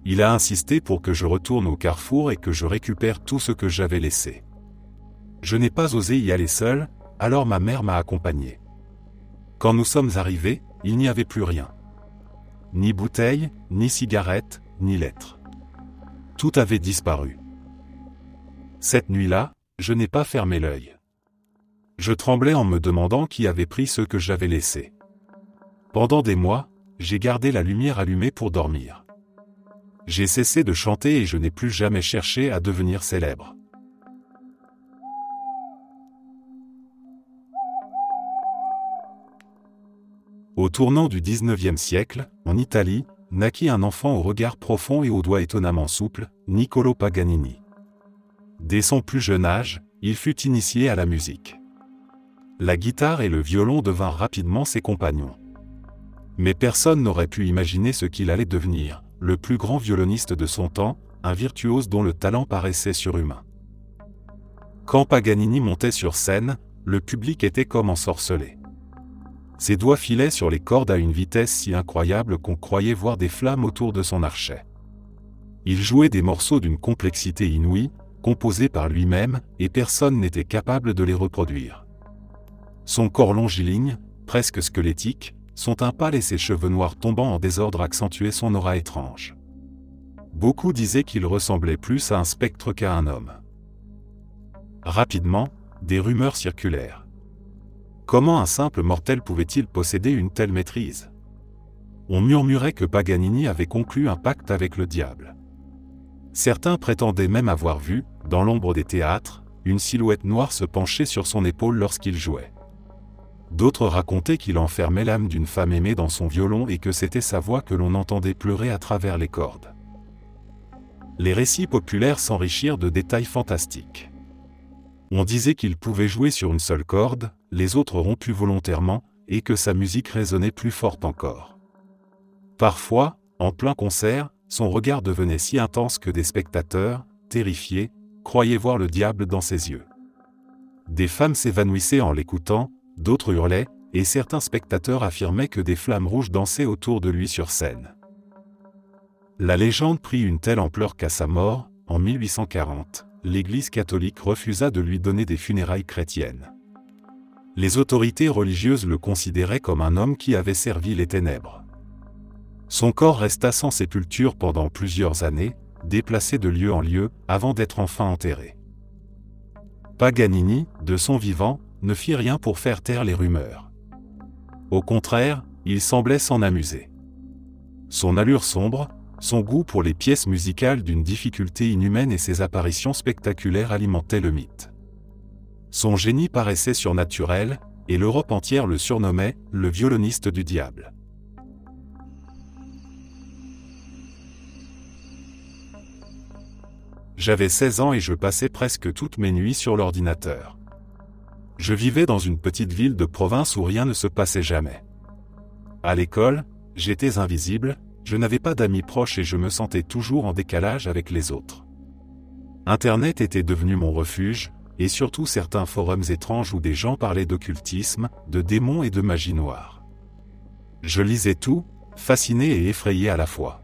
Il a insisté pour que je retourne au carrefour et que je récupère tout ce que j'avais laissé. Je n'ai pas osé y aller seul, alors ma mère m'a accompagné. Quand nous sommes arrivés, il n'y avait plus rien. Ni bouteille, ni cigarette, ni lettre. Tout avait disparu. Cette nuit-là, je n'ai pas fermé l'œil. Je tremblais en me demandant qui avait pris ce que j'avais laissé. Pendant des mois, j'ai gardé la lumière allumée pour dormir. J'ai cessé de chanter et je n'ai plus jamais cherché à devenir célèbre. Au tournant du XIXe siècle, en Italie, naquit un enfant au regard profond et aux doigts étonnamment souples, Niccolò Paganini. Dès son plus jeune âge, il fut initié à la musique. La guitare et le violon devinrent rapidement ses compagnons. Mais personne n'aurait pu imaginer ce qu'il allait devenir, le plus grand violoniste de son temps, un virtuose dont le talent paraissait surhumain. Quand Paganini montait sur scène, le public était comme ensorcelé. Ses doigts filaient sur les cordes à une vitesse si incroyable qu'on croyait voir des flammes autour de son archet. Il jouait des morceaux d'une complexité inouïe, composés par lui-même, et personne n'était capable de les reproduire. Son corps longiligne, presque squelettique, son teint pâle et ses cheveux noirs tombant en désordre accentuaient son aura étrange. Beaucoup disaient qu'il ressemblait plus à un spectre qu'à un homme. Rapidement, des rumeurs circulèrent. Comment un simple mortel pouvait-il posséder une telle maîtrise? On murmurait que Paganini avait conclu un pacte avec le diable. Certains prétendaient même avoir vu, dans l'ombre des théâtres, une silhouette noire se pencher sur son épaule lorsqu'il jouait. D'autres racontaient qu'il enfermait l'âme d'une femme aimée dans son violon et que c'était sa voix que l'on entendait pleurer à travers les cordes. Les récits populaires s'enrichirent de détails fantastiques. On disait qu'il pouvait jouer sur une seule corde, les autres rompues volontairement, et que sa musique résonnait plus forte encore. Parfois, en plein concert, son regard devenait si intense que des spectateurs, terrifiés, croyaient voir le diable dans ses yeux. Des femmes s'évanouissaient en l'écoutant, d'autres hurlaient, et certains spectateurs affirmaient que des flammes rouges dansaient autour de lui sur scène. La légende prit une telle ampleur qu'à sa mort, en 1840, l'Église catholique refusa de lui donner des funérailles chrétiennes. Les autorités religieuses le considéraient comme un homme qui avait servi les ténèbres. Son corps resta sans sépulture pendant plusieurs années, déplacé de lieu en lieu, avant d'être enfin enterré. Paganini, de son vivant, ne fit rien pour faire taire les rumeurs. Au contraire, il semblait s'en amuser. Son allure sombre, son goût pour les pièces musicales d'une difficulté inhumaine et ses apparitions spectaculaires alimentaient le mythe. Son génie paraissait surnaturel, et l'Europe entière le surnommait « le violoniste du diable ». J'avais 16 ans et je passais presque toutes mes nuits sur l'ordinateur. Je vivais dans une petite ville de province où rien ne se passait jamais. À l'école, j'étais invisible, je n'avais pas d'amis proches et je me sentais toujours en décalage avec les autres. Internet était devenu mon refuge, et surtout certains forums étranges où des gens parlaient d'occultisme, de démons et de magie noire. Je lisais tout, fasciné et effrayé à la fois.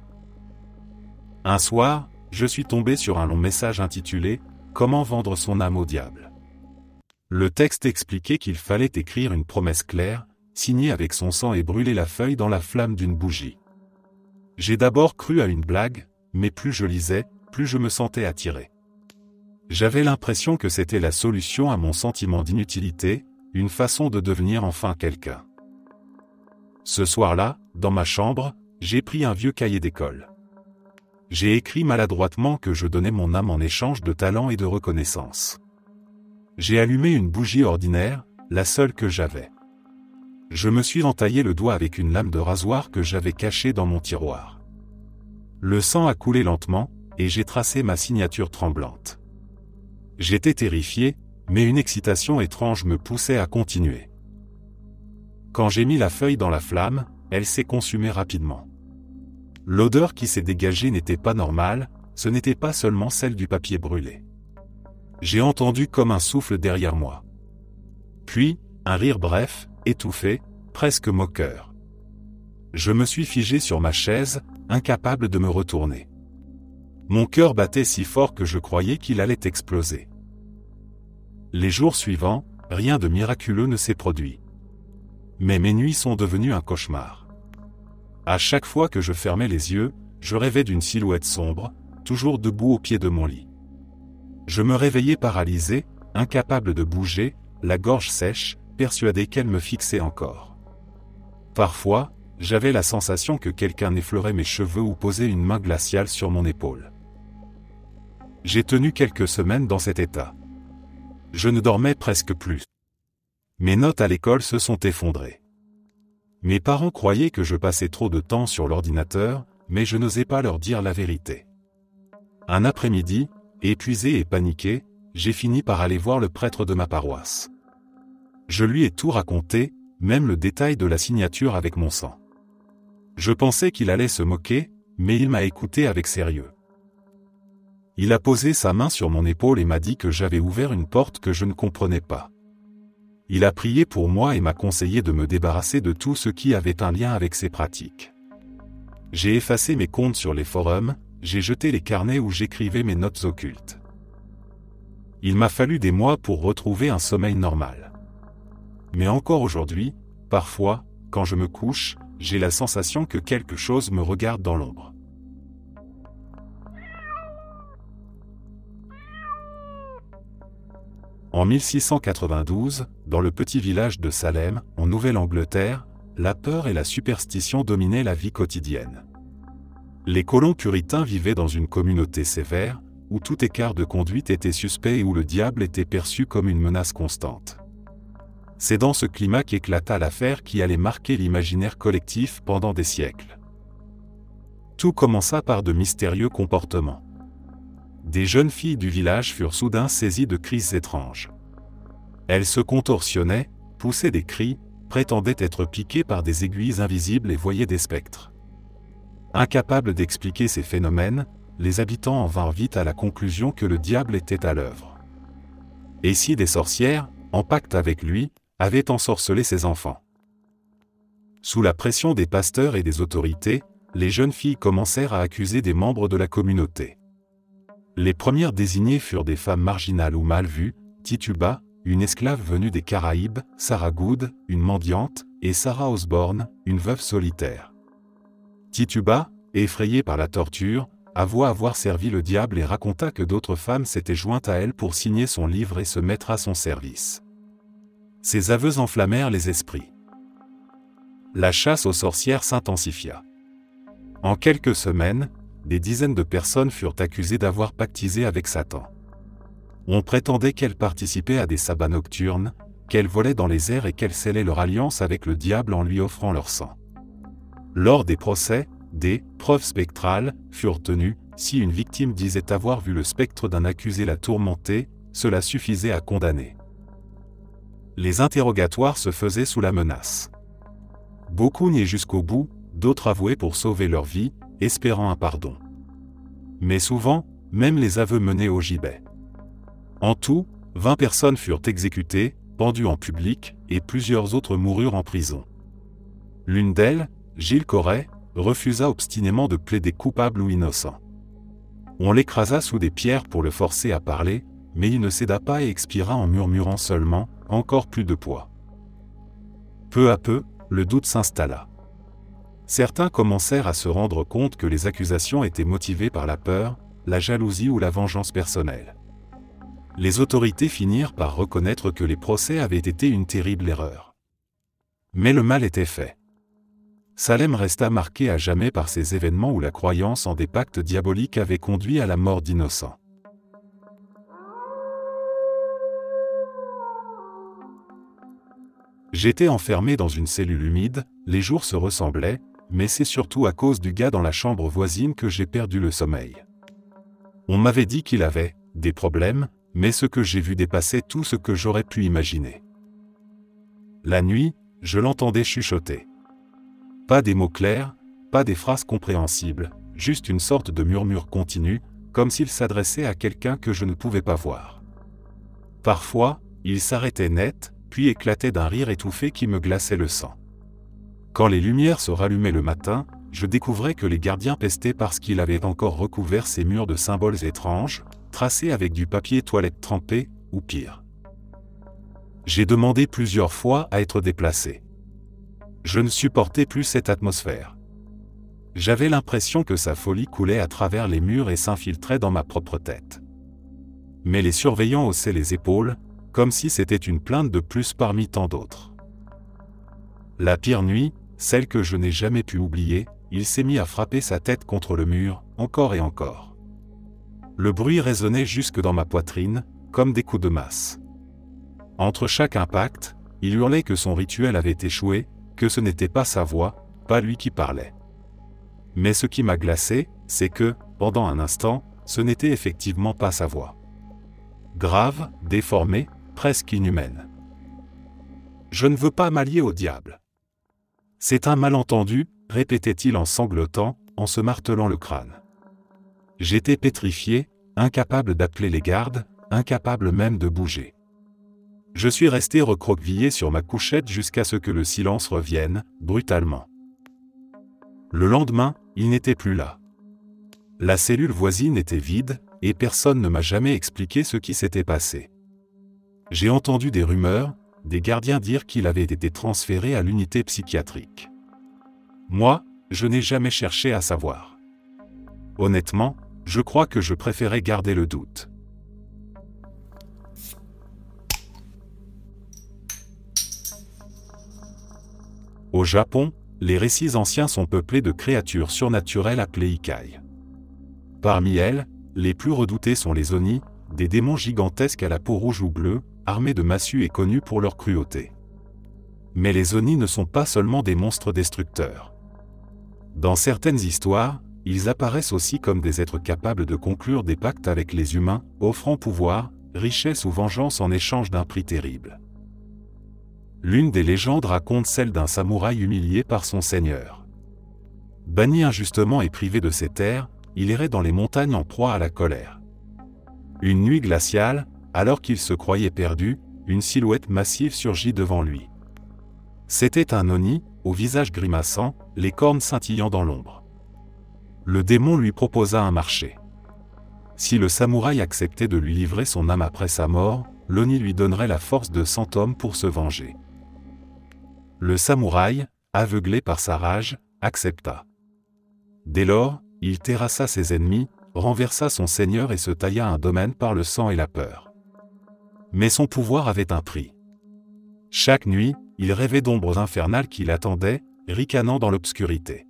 Un soir, je suis tombé sur un long message intitulé « Comment vendre son âme au diable ». Le texte expliquait qu'il fallait écrire une promesse claire, signer avec son sang et brûler la feuille dans la flamme d'une bougie. J'ai d'abord cru à une blague, mais plus je lisais, plus je me sentais attiré. J'avais l'impression que c'était la solution à mon sentiment d'inutilité, une façon de devenir enfin quelqu'un. Ce soir-là, dans ma chambre, j'ai pris un vieux cahier d'école. J'ai écrit maladroitement que je donnais mon âme en échange de talent et de reconnaissance. J'ai allumé une bougie ordinaire, la seule que j'avais. Je me suis entaillé le doigt avec une lame de rasoir que j'avais cachée dans mon tiroir. Le sang a coulé lentement, et j'ai tracé ma signature tremblante. J'étais terrifié, mais une excitation étrange me poussait à continuer. Quand j'ai mis la feuille dans la flamme, elle s'est consumée rapidement. L'odeur qui s'est dégagée n'était pas normale, ce n'était pas seulement celle du papier brûlé. J'ai entendu comme un souffle derrière moi. Puis, un rire bref, étouffé, presque moqueur. Je me suis figé sur ma chaise, incapable de me retourner. Mon cœur battait si fort que je croyais qu'il allait exploser. Les jours suivants, rien de miraculeux ne s'est produit. Mais mes nuits sont devenues un cauchemar. À chaque fois que je fermais les yeux, je rêvais d'une silhouette sombre, toujours debout au pied de mon lit. Je me réveillais paralysé, incapable de bouger, la gorge sèche, persuadé qu'elle me fixait encore. Parfois, j'avais la sensation que quelqu'un effleurait mes cheveux ou posait une main glaciale sur mon épaule. J'ai tenu quelques semaines dans cet état. Je ne dormais presque plus. Mes notes à l'école se sont effondrées. Mes parents croyaient que je passais trop de temps sur l'ordinateur, mais je n'osais pas leur dire la vérité. Un après-midi, épuisé et paniqué, j'ai fini par aller voir le prêtre de ma paroisse. Je lui ai tout raconté, même le détail de la signature avec mon sang. Je pensais qu'il allait se moquer, mais il m'a écouté avec sérieux. Il a posé sa main sur mon épaule et m'a dit que j'avais ouvert une porte que je ne comprenais pas. Il a prié pour moi et m'a conseillé de me débarrasser de tout ce qui avait un lien avec ces pratiques. J'ai effacé mes comptes sur les forums, j'ai jeté les carnets où j'écrivais mes notes occultes. Il m'a fallu des mois pour retrouver un sommeil normal. Mais encore aujourd'hui, parfois, quand je me couche, j'ai la sensation que quelque chose me regarde dans l'ombre. En 1692, dans le petit village de Salem, en Nouvelle-Angleterre, la peur et la superstition dominaient la vie quotidienne. Les colons puritains vivaient dans une communauté sévère, où tout écart de conduite était suspect et où le diable était perçu comme une menace constante. C'est dans ce climat qu'éclata l'affaire qui allait marquer l'imaginaire collectif pendant des siècles. Tout commença par de mystérieux comportements. Des jeunes filles du village furent soudain saisies de crises étranges. Elles se contorsionnaient, poussaient des cris, prétendaient être piquées par des aiguilles invisibles et voyaient des spectres. Incapables d'expliquer ces phénomènes, les habitants en vinrent vite à la conclusion que le diable était à l'œuvre. Et si des sorcières, en pacte avec lui, avaient ensorcelé ses enfants? Sous la pression des pasteurs et des autorités, les jeunes filles commencèrent à accuser des membres de la communauté. Les premières désignées furent des femmes marginales ou mal vues, Tituba, une esclave venue des Caraïbes, Sarah Good, une mendiante, et Sarah Osborne, une veuve solitaire. Tituba, effrayée par la torture, avoua avoir servi le diable et raconta que d'autres femmes s'étaient jointes à elle pour signer son livre et se mettre à son service. Ces aveux enflammèrent les esprits. La chasse aux sorcières s'intensifia. En quelques semaines, des dizaines de personnes furent accusées d'avoir pactisé avec Satan. On prétendait qu'elles participaient à des sabbats nocturnes, qu'elles volaient dans les airs et qu'elles scellaient leur alliance avec le diable en lui offrant leur sang. Lors des procès, Des preuves spectrales furent tenues. Si une victime disait avoir vu le spectre d'un accusé la tourmenter, cela suffisait à condamner. Les interrogatoires se faisaient sous la menace. Beaucoup niaient jusqu'au bout, d'autres avouaient pour sauver leur vie, espérant un pardon. Mais souvent, même les aveux menaient au gibet. En tout, 20 personnes furent exécutées, pendues en public, et plusieurs autres moururent en prison. L'une d'elles, Gilles Corret, refusa obstinément de plaider coupable ou innocent. On l'écrasa sous des pierres pour le forcer à parler, mais il ne céda pas et expira en murmurant seulement « encore plus de poids ». Peu à peu, le doute s'installa. Certains commencèrent à se rendre compte que les accusations étaient motivées par la peur, la jalousie ou la vengeance personnelle. Les autorités finirent par reconnaître que les procès avaient été une terrible erreur. Mais le mal était fait. Salem resta marqué à jamais par ces événements où la croyance en des pactes diaboliques avait conduit à la mort d'innocents. J'étais enfermé dans une cellule humide, les jours se ressemblaient, mais c'est surtout à cause du gars dans la chambre voisine que j'ai perdu le sommeil. On m'avait dit qu'il avait des problèmes, mais ce que j'ai vu dépassait tout ce que j'aurais pu imaginer. La nuit, je l'entendais chuchoter. Pas des mots clairs, pas des phrases compréhensibles, juste une sorte de murmure continu, comme s'il s'adressait à quelqu'un que je ne pouvais pas voir. Parfois, il s'arrêtait net, puis éclatait d'un rire étouffé qui me glaçait le sang. Quand les lumières se rallumaient le matin, je découvrais que les gardiens pestaient parce qu'il avait encore recouvert ces murs de symboles étranges, tracés avec du papier toilette trempé, ou pire. J'ai demandé plusieurs fois à être déplacé. Je ne supportais plus cette atmosphère. J'avais l'impression que sa folie coulait à travers les murs et s'infiltrait dans ma propre tête. Mais les surveillants haussaient les épaules, comme si c'était une plainte de plus parmi tant d'autres. La pire nuit, celle que je n'ai jamais pu oublier, il s'est mis à frapper sa tête contre le mur, encore et encore. Le bruit résonnait jusque dans ma poitrine, comme des coups de masse. Entre chaque impact, il hurlait que son rituel avait échoué, que ce n'était pas sa voix, pas lui qui parlait. Mais ce qui m'a glacé, c'est que, pendant un instant, ce n'était effectivement pas sa voix. Grave, déformée, presque inhumaine. Je ne veux pas m'allier au diable. C'est un malentendu, répétait-il en sanglotant, en se martelant le crâne. J'étais pétrifié, incapable d'appeler les gardes, incapable même de bouger. Je suis resté recroquevillé sur ma couchette jusqu'à ce que le silence revienne, brutalement. Le lendemain, il n'était plus là. La cellule voisine était vide, et personne ne m'a jamais expliqué ce qui s'était passé. J'ai entendu des rumeurs, des gardiens dire qu'il avait été transféré à l'unité psychiatrique. Moi, je n'ai jamais cherché à savoir. Honnêtement, je crois que je préférais garder le doute. Au Japon, les récits anciens sont peuplés de créatures surnaturelles appelées Ikai. Parmi elles, les plus redoutées sont les Oni, des démons gigantesques à la peau rouge ou bleue, armés de massues et connus pour leur cruauté. Mais les Oni ne sont pas seulement des monstres destructeurs. Dans certaines histoires, ils apparaissent aussi comme des êtres capables de conclure des pactes avec les humains, offrant pouvoir, richesse ou vengeance en échange d'un prix terrible. L'une des légendes raconte celle d'un samouraï humilié par son seigneur. Banni injustement et privé de ses terres, il errait dans les montagnes en proie à la colère. Une nuit glaciale, alors qu'il se croyait perdu, une silhouette massive surgit devant lui. C'était un Oni, au visage grimaçant, les cornes scintillant dans l'ombre. Le démon lui proposa un marché. Si le samouraï acceptait de lui livrer son âme après sa mort, l'Oni lui donnerait la force de 100 hommes pour se venger. Le samouraï, aveuglé par sa rage, accepta. Dès lors, il terrassa ses ennemis, renversa son seigneur et se tailla un domaine par le sang et la peur. Mais son pouvoir avait un prix. Chaque nuit, il rêvait d'ombres infernales qui l'attendaient, ricanant dans l'obscurité.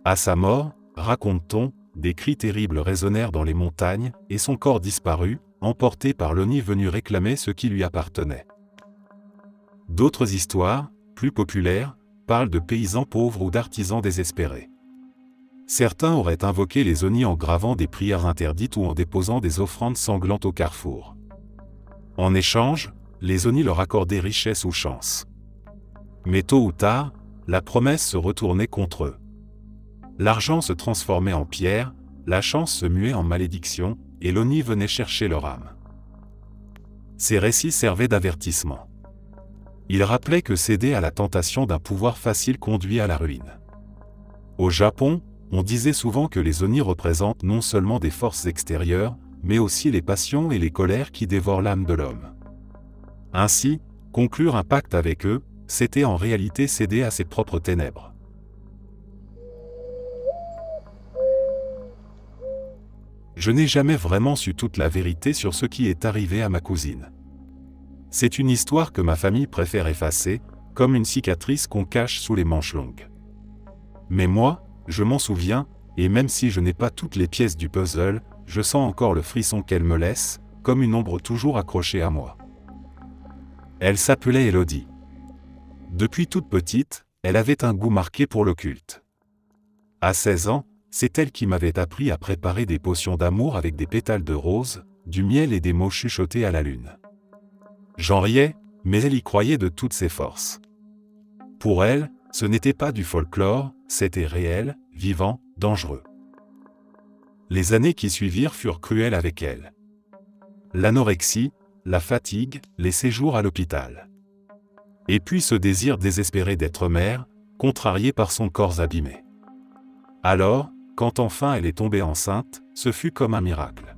À sa mort, raconte-t-on, des cris terribles résonnèrent dans les montagnes, et son corps disparut, emporté par l'Oni venu réclamer ce qui lui appartenait. D'autres histoires, plus populaires, parlent de paysans pauvres ou d'artisans désespérés. Certains auraient invoqué les Oni en gravant des prières interdites ou en déposant des offrandes sanglantes au carrefour. En échange, les Oni leur accordaient richesse ou chance. Mais tôt ou tard, la promesse se retournait contre eux. L'argent se transformait en pierre, la chance se muait en malédiction, et l'Oni venait chercher leur âme. Ces récits servaient d'avertissement. Ils rappelaient que céder à la tentation d'un pouvoir facile conduit à la ruine. Au Japon, on disait souvent que les Oni représentent non seulement des forces extérieures, mais aussi les passions et les colères qui dévorent l'âme de l'homme. Ainsi, conclure un pacte avec eux, c'était en réalité céder à ses propres ténèbres. Je n'ai jamais vraiment su toute la vérité sur ce qui est arrivé à ma cousine. C'est une histoire que ma famille préfère effacer, comme une cicatrice qu'on cache sous les manches longues. Mais moi, je m'en souviens, et même si je n'ai pas toutes les pièces du puzzle, je sens encore le frisson qu'elle me laisse, comme une ombre toujours accrochée à moi. Elle s'appelait Elodie. Depuis toute petite, elle avait un goût marqué pour l'occulte. À 16 ans, c'est elle qui m'avait appris à préparer des potions d'amour avec des pétales de rose, du miel et des mots chuchotés à la lune. J'en riais, mais elle y croyait de toutes ses forces. Pour elle, ce n'était pas du folklore, c'était réel, vivant, dangereux. Les années qui suivirent furent cruelles avec elle. L'anorexie, la fatigue, les séjours à l'hôpital. Et puis ce désir désespéré d'être mère, contrarié par son corps abîmé. Alors, quand enfin elle est tombée enceinte, ce fut comme un miracle.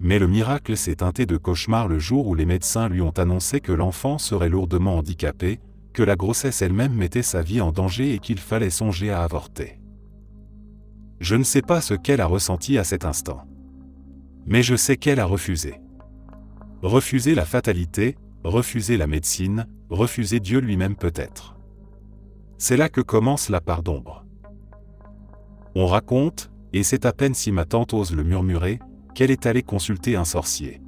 Mais le miracle s'est teinté de cauchemar le jour où les médecins lui ont annoncé que l'enfant serait lourdement handicapé, que la grossesse elle-même mettait sa vie en danger et qu'il fallait songer à avorter. Je ne sais pas ce qu'elle a ressenti à cet instant. Mais je sais qu'elle a refusé. Refuser la fatalité, refuser la médecine, refuser Dieu lui-même peut-être. C'est là que commence la part d'ombre. On raconte, et c'est à peine si ma tante ose le murmurer, qu'elle est allée consulter un sorcier.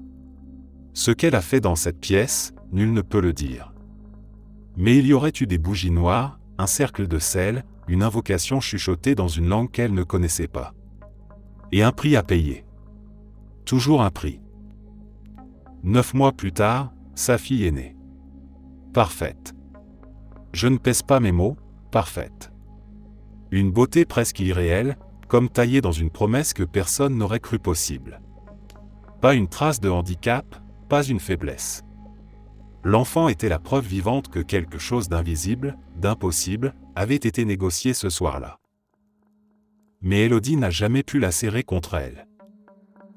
Ce qu'elle a fait dans cette pièce, nul ne peut le dire. Mais il y aurait eu des bougies noires, un cercle de sel, une invocation chuchotée dans une langue qu'elle ne connaissait pas. Et un prix à payer. Toujours un prix. 9 mois plus tard, sa fille est née. Parfaite. Je ne pèse pas mes mots, parfaite. Une beauté presque irréelle, comme taillée dans une promesse que personne n'aurait cru possible. Pas une trace de handicap, pas une faiblesse. L'enfant était la preuve vivante que quelque chose d'invisible, d'impossible, avait été négocié ce soir-là. Mais Elodie n'a jamais pu la serrer contre elle.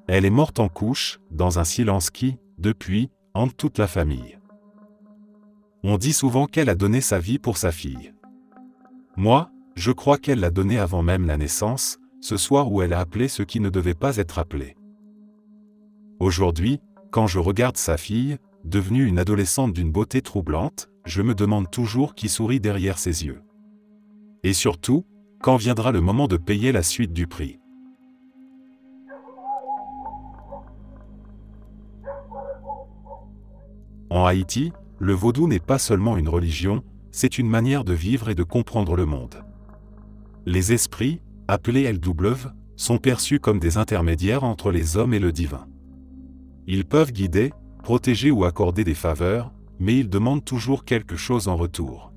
Elle est morte en couche, dans un silence qui, depuis, hante toute la famille. On dit souvent qu'elle a donné sa vie pour sa fille. Moi, je crois qu'elle l'a donnée avant même la naissance, ce soir où elle a appelé ce qui ne devait pas être appelé. Aujourd'hui, quand je regarde sa fille, devenue une adolescente d'une beauté troublante, je me demande toujours qui sourit derrière ses yeux. Et surtout, quand viendra le moment de payer la suite du prix. En Haïti, le vaudou n'est pas seulement une religion, c'est une manière de vivre et de comprendre le monde. Les esprits, appelés LW, sont perçus comme des intermédiaires entre les hommes et le divin. Ils peuvent guider, protéger ou accorder des faveurs, mais ils demandent toujours quelque chose en retour.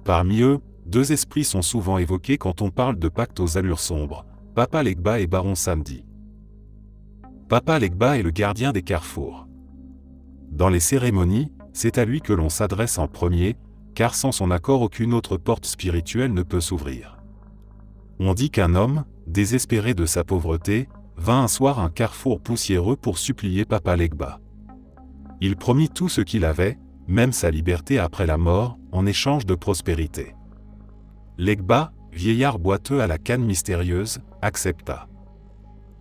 Parmi eux, 2 esprits sont souvent évoqués quand on parle de pactes aux allures sombres, Papa Legba et Baron Samedi. Papa Legba est le gardien des carrefours. Dans les cérémonies, c'est à lui que l'on s'adresse en premier, car sans son accord aucune autre porte spirituelle ne peut s'ouvrir. On dit qu'un homme, désespéré de sa pauvreté, vint un soir à un carrefour poussiéreux pour supplier Papa Legba. Il promit tout ce qu'il avait, même sa liberté après la mort, en échange de prospérité. Legba, vieillard boiteux à la canne mystérieuse, accepta.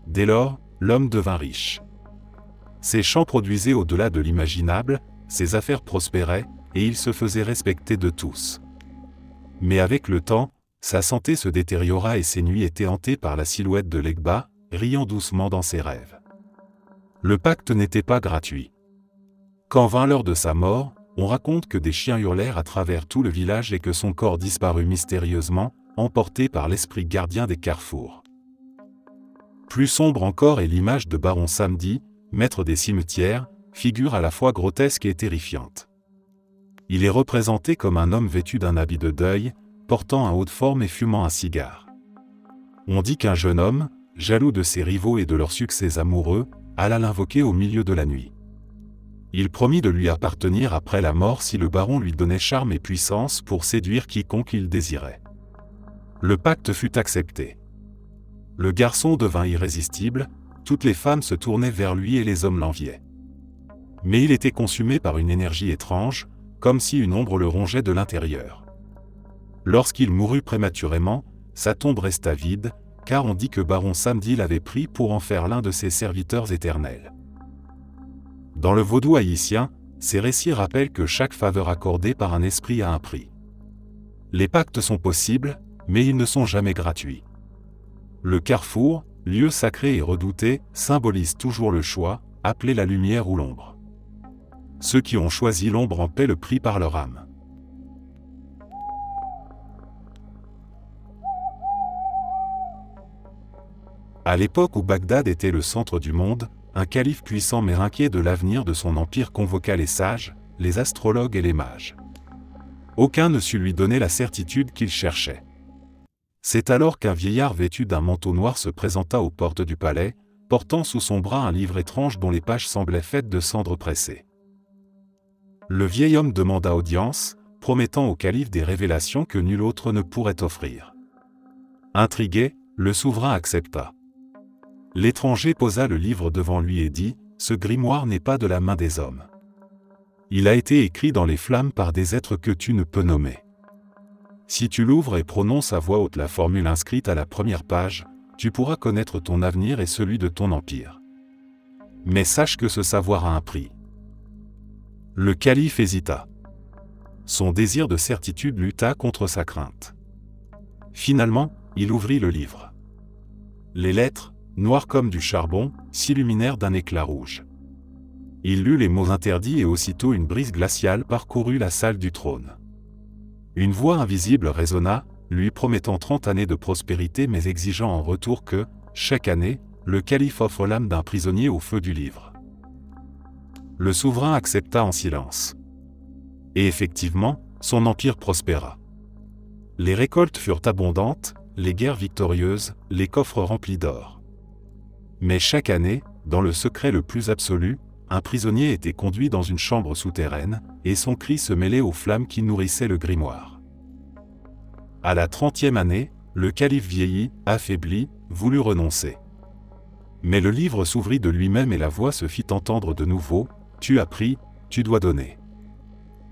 Dès lors, l'homme devint riche. Ses champs produisaient au-delà de l'imaginable, ses affaires prospéraient, et il se faisait respecter de tous. Mais avec le temps, sa santé se détériora et ses nuits étaient hantées par la silhouette de Legba, riant doucement dans ses rêves. Le pacte n'était pas gratuit. Quand vint l'heure de sa mort, on raconte que des chiens hurlèrent à travers tout le village et que son corps disparut mystérieusement, emporté par l'esprit gardien des carrefours. Plus sombre encore est l'image de Baron Samedi, maître des cimetières, figure à la fois grotesque et terrifiante. Il est représenté comme un homme vêtu d'un habit de deuil, portant un haut de forme et fumant un cigare. On dit qu'un jeune homme, jaloux de ses rivaux et de leurs succès amoureux, alla l'invoquer au milieu de la nuit. Il promit de lui appartenir après la mort si le baron lui donnait charme et puissance pour séduire quiconque il désirait. Le pacte fut accepté. Le garçon devint irrésistible, toutes les femmes se tournaient vers lui et les hommes l'enviaient. Mais il était consumé par une énergie étrange, comme si une ombre le rongeait de l'intérieur. Lorsqu'il mourut prématurément, sa tombe resta vide, car on dit que Baron Samedi l'avait pris pour en faire l'un de ses serviteurs éternels. Dans le vaudou haïtien, ces récits rappellent que chaque faveur accordée par un esprit a un prix. Les pactes sont possibles, mais ils ne sont jamais gratuits. Le carrefour, lieu sacré et redouté, symbolise toujours le choix, appelé la lumière ou l'ombre. Ceux qui ont choisi l'ombre en paient le prix par leur âme. À l'époque où Bagdad était le centre du monde, un calife puissant mais inquiet de l'avenir de son empire convoqua les sages, les astrologues et les mages. Aucun ne sut lui donner la certitude qu'il cherchait. C'est alors qu'un vieillard vêtu d'un manteau noir se présenta aux portes du palais, portant sous son bras un livre étrange dont les pages semblaient faites de cendres pressées. Le vieil homme demanda audience, promettant au calife des révélations que nul autre ne pourrait offrir. Intrigué, le souverain accepta. L'étranger posa le livre devant lui et dit « Ce grimoire n'est pas de la main des hommes. Il a été écrit dans les flammes par des êtres que tu ne peux nommer. Si tu l'ouvres et prononces à voix haute la formule inscrite à la première page, tu pourras connaître ton avenir et celui de ton empire. Mais sache que ce savoir a un prix. » Le calife hésita. Son désir de certitude lutta contre sa crainte. Finalement, il ouvrit le livre. Les lettres, noires comme du charbon, s'illuminèrent d'un éclat rouge. Il lut les mots interdits et aussitôt une brise glaciale parcourut la salle du trône. Une voix invisible résonna, lui promettant 30 années de prospérité mais exigeant en retour que, chaque année, le calife offre l'âme d'un prisonnier au feu du livre. Le souverain accepta en silence. Et effectivement, son empire prospéra. Les récoltes furent abondantes, les guerres victorieuses, les coffres remplis d'or. Mais chaque année, dans le secret le plus absolu, un prisonnier était conduit dans une chambre souterraine, et son cri se mêlait aux flammes qui nourrissaient le grimoire. À la 30e année, le calife vieillit, affaibli, voulut renoncer. Mais le livre s'ouvrit de lui-même et la voix se fit entendre de nouveau, « Tu as pris, tu dois donner. »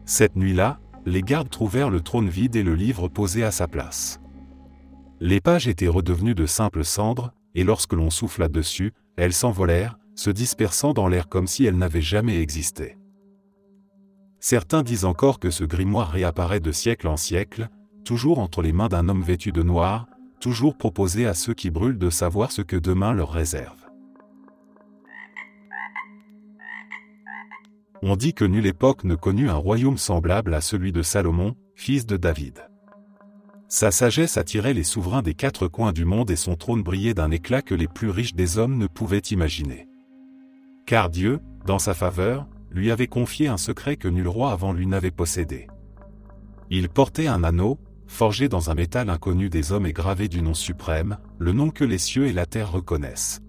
Cette nuit-là, les gardes trouvèrent le trône vide et le livre posé à sa place. Les pages étaient redevenues de simples cendres, et lorsque l'on souffla dessus, elles s'envolèrent, se dispersant dans l'air comme si elles n'avaient jamais existé. Certains disent encore que ce grimoire réapparaît de siècle en siècle, toujours entre les mains d'un homme vêtu de noir, toujours proposé à ceux qui brûlent de savoir ce que demain leur réserve. On dit que nulle époque ne connut un royaume semblable à celui de Salomon, fils de David. Sa sagesse attirait les souverains des 4 coins du monde et son trône brillait d'un éclat que les plus riches des hommes ne pouvaient imaginer. Car Dieu, dans sa faveur, lui avait confié un secret que nul roi avant lui n'avait possédé. Il portait un anneau, forgé dans un métal inconnu des hommes et gravé du nom suprême, le nom que les cieux et la terre reconnaissent.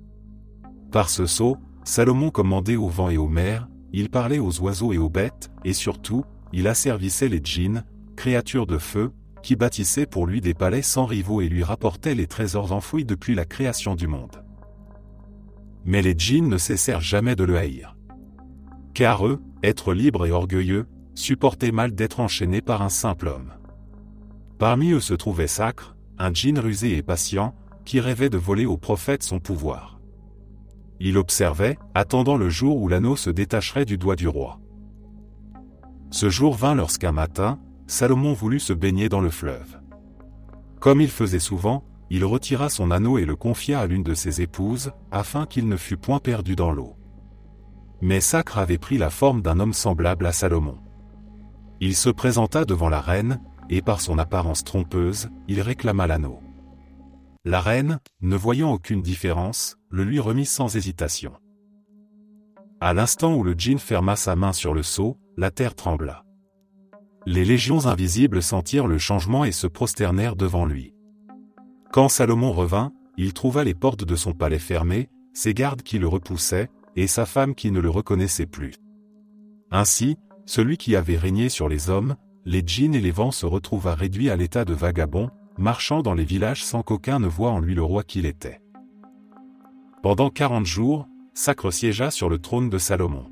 Par ce sceau, Salomon commandait aux vents et aux mers, il parlait aux oiseaux et aux bêtes, et surtout, il asservissait les djinns, créatures de feu, qui bâtissaient pour lui des palais sans rivaux et lui rapportaient les trésors enfouis depuis la création du monde. Mais les djinns ne cessèrent jamais de le haïr. Car eux, êtres libres et orgueilleux, supportaient mal d'être enchaînés par un simple homme. Parmi eux se trouvait Sacre, un djinn rusé et patient, qui rêvait de voler au prophète son pouvoir. Il observait, attendant le jour où l'anneau se détacherait du doigt du roi. Ce jour vint lorsqu'un matin, Salomon voulut se baigner dans le fleuve. Comme il faisait souvent, il retira son anneau et le confia à l'une de ses épouses, afin qu'il ne fût point perdu dans l'eau. Mais Sacre avait pris la forme d'un homme semblable à Salomon. Il se présenta devant la reine, et par son apparence trompeuse, il réclama l'anneau. La reine, ne voyant aucune différence, le lui remit sans hésitation. À l'instant où le djinn ferma sa main sur le sceau, la terre trembla. Les légions invisibles sentirent le changement et se prosternèrent devant lui. Quand Salomon revint, il trouva les portes de son palais fermées, ses gardes qui le repoussaient, et sa femme qui ne le reconnaissait plus. Ainsi, celui qui avait régné sur les hommes, les djinns et les vents se retrouva réduit à l'état de vagabond, marchant dans les villages sans qu'aucun ne voie en lui le roi qu'il était. Pendant 40 jours, Sacre siégea sur le trône de Salomon.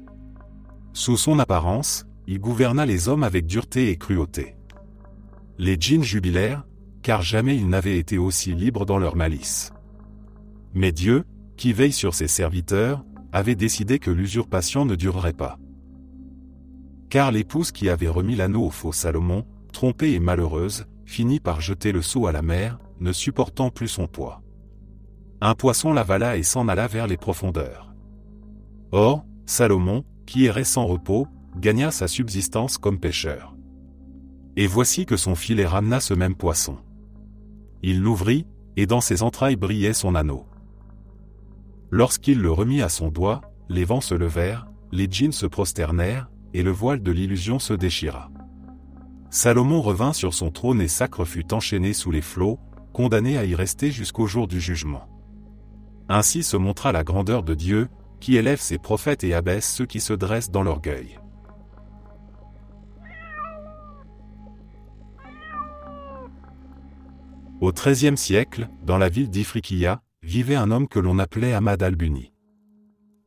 Sous son apparence, il gouverna les hommes avec dureté et cruauté. Les djinns jubilèrent, car jamais ils n'avaient été aussi libres dans leur malice. Mais Dieu, qui veille sur ses serviteurs, avait décidé que l'usurpation ne durerait pas. Car l'épouse qui avait remis l'anneau au faux Salomon, trompée et malheureuse, finit par jeter le sceau à la mer, ne supportant plus son poids. Un poisson l'avala et s'en alla vers les profondeurs. Or, Salomon, qui errait sans repos, gagna sa subsistance comme pêcheur. Et voici que son filet ramena ce même poisson. Il l'ouvrit, et dans ses entrailles brillait son anneau. Lorsqu'il le remit à son doigt, les vents se levèrent, les djinns se prosternèrent, et le voile de l'illusion se déchira. Salomon revint sur son trône et Sacre fut enchaîné sous les flots, condamné à y rester jusqu'au jour du jugement. Ainsi se montra la grandeur de Dieu, qui élève ses prophètes et abaisse ceux qui se dressent dans l'orgueil. Au XIIIe siècle, dans la ville d'Ifriqiya, vivait un homme que l'on appelait Ahmad al-Buni.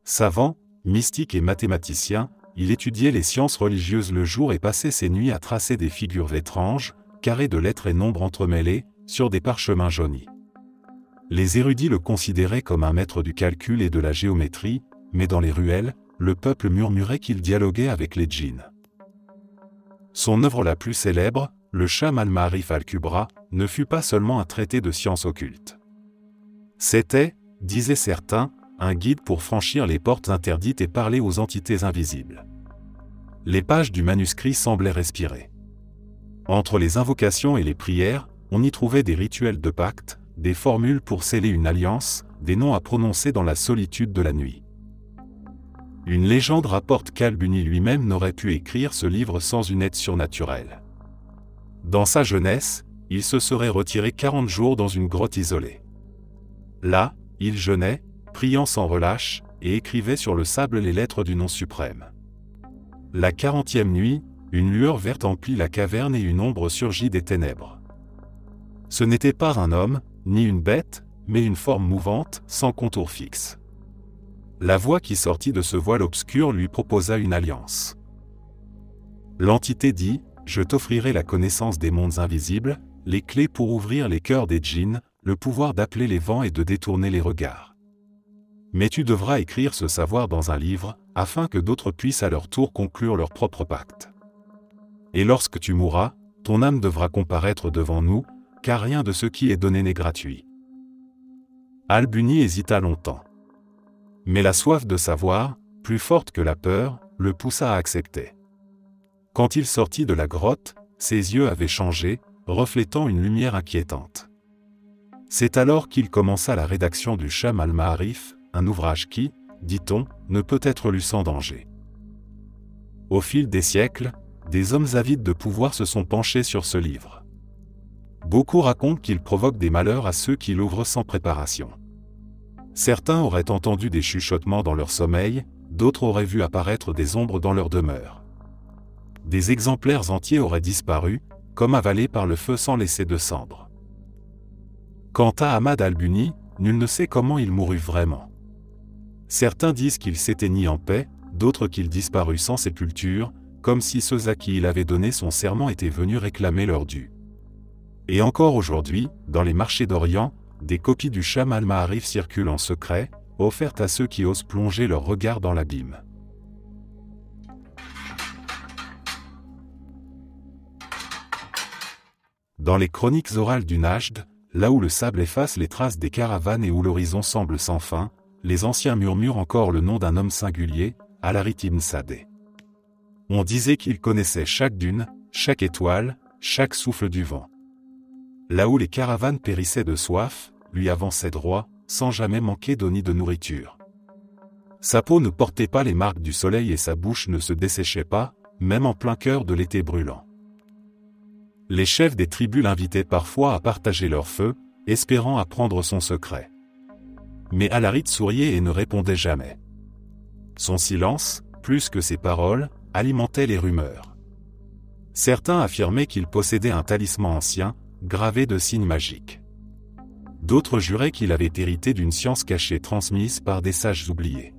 Savant, mystique et mathématicien, il étudiait les sciences religieuses le jour et passait ses nuits à tracer des figures étranges, carrés de lettres et nombres entremêlés, sur des parchemins jaunis. Les érudits le considéraient comme un maître du calcul et de la géométrie, mais dans les ruelles, le peuple murmurait qu'il dialoguait avec les djinns. Son œuvre la plus célèbre, le Sham al-Ma'arif al-Kubra, ne fut pas seulement un traité de sciences occultes. C'était, disaient certains, un guide pour franchir les portes interdites et parler aux entités invisibles. Les pages du manuscrit semblaient respirer. Entre les invocations et les prières, on y trouvait des rituels de pacte, des formules pour sceller une alliance, des noms à prononcer dans la solitude de la nuit. Une légende rapporte qu'Al-Buni lui-même n'aurait pu écrire ce livre sans une aide surnaturelle. Dans sa jeunesse, il se serait retiré 40 jours dans une grotte isolée. Là, il jeûnait, priant sans relâche, et écrivait sur le sable les lettres du nom suprême. La 40e nuit, une lueur verte emplit la caverne et une ombre surgit des ténèbres. Ce n'était pas un homme, ni une bête, mais une forme mouvante, sans contour fixe. La voix qui sortit de ce voile obscur lui proposa une alliance. L'entité dit, « Je t'offrirai la connaissance des mondes invisibles, les clés pour ouvrir les cœurs des djinns, le pouvoir d'appeler les vents et de détourner les regards. Mais tu devras écrire ce savoir dans un livre, afin que d'autres puissent à leur tour conclure leur propre pacte. Et lorsque tu mourras, ton âme devra comparaître devant nous, car rien de ce qui est donné n'est gratuit. » Al-Buni hésita longtemps. Mais la soif de savoir, plus forte que la peur, le poussa à accepter. Quand il sortit de la grotte, ses yeux avaient changé, reflétant une lumière inquiétante. C'est alors qu'il commença la rédaction du Sham al-Ma'arif, un ouvrage qui, dit-on, ne peut être lu sans danger. Au fil des siècles, des hommes avides de pouvoir se sont penchés sur ce livre. Beaucoup racontent qu'il provoque des malheurs à ceux qui l'ouvrent sans préparation. Certains auraient entendu des chuchotements dans leur sommeil, d'autres auraient vu apparaître des ombres dans leur demeure. Des exemplaires entiers auraient disparu, comme avalés par le feu sans laisser de cendres. Quant à Ahmad al-Buni, nul ne sait comment il mourut vraiment. Certains disent qu'il s'éteignit en paix, d'autres qu'il disparut sans sépulture, comme si ceux à qui il avait donné son serment étaient venus réclamer leur dû. Et encore aujourd'hui, dans les marchés d'Orient, des copies du Sham al-Ma'arif circulent en secret, offertes à ceux qui osent plonger leur regard dans l'abîme. Dans les chroniques orales du Najd, là où le sable efface les traces des caravanes et où l'horizon semble sans fin, les anciens murmurent encore le nom d'un homme singulier, Al-Harith ibn Sadeh. On disait qu'il connaissait chaque dune, chaque étoile, chaque souffle du vent. Là où les caravanes périssaient de soif, lui avançait droit, sans jamais manquer d'eau ni de nourriture. Sa peau ne portait pas les marques du soleil et sa bouche ne se desséchait pas, même en plein cœur de l'été brûlant. Les chefs des tribus l'invitaient parfois à partager leur feu, espérant apprendre son secret. Mais Alarit souriait et ne répondait jamais. Son silence, plus que ses paroles, alimentait les rumeurs. Certains affirmaient qu'il possédait un talisman ancien, gravé de signes magiques. D'autres juraient qu'il avait hérité d'une science cachée transmise par des sages oubliés.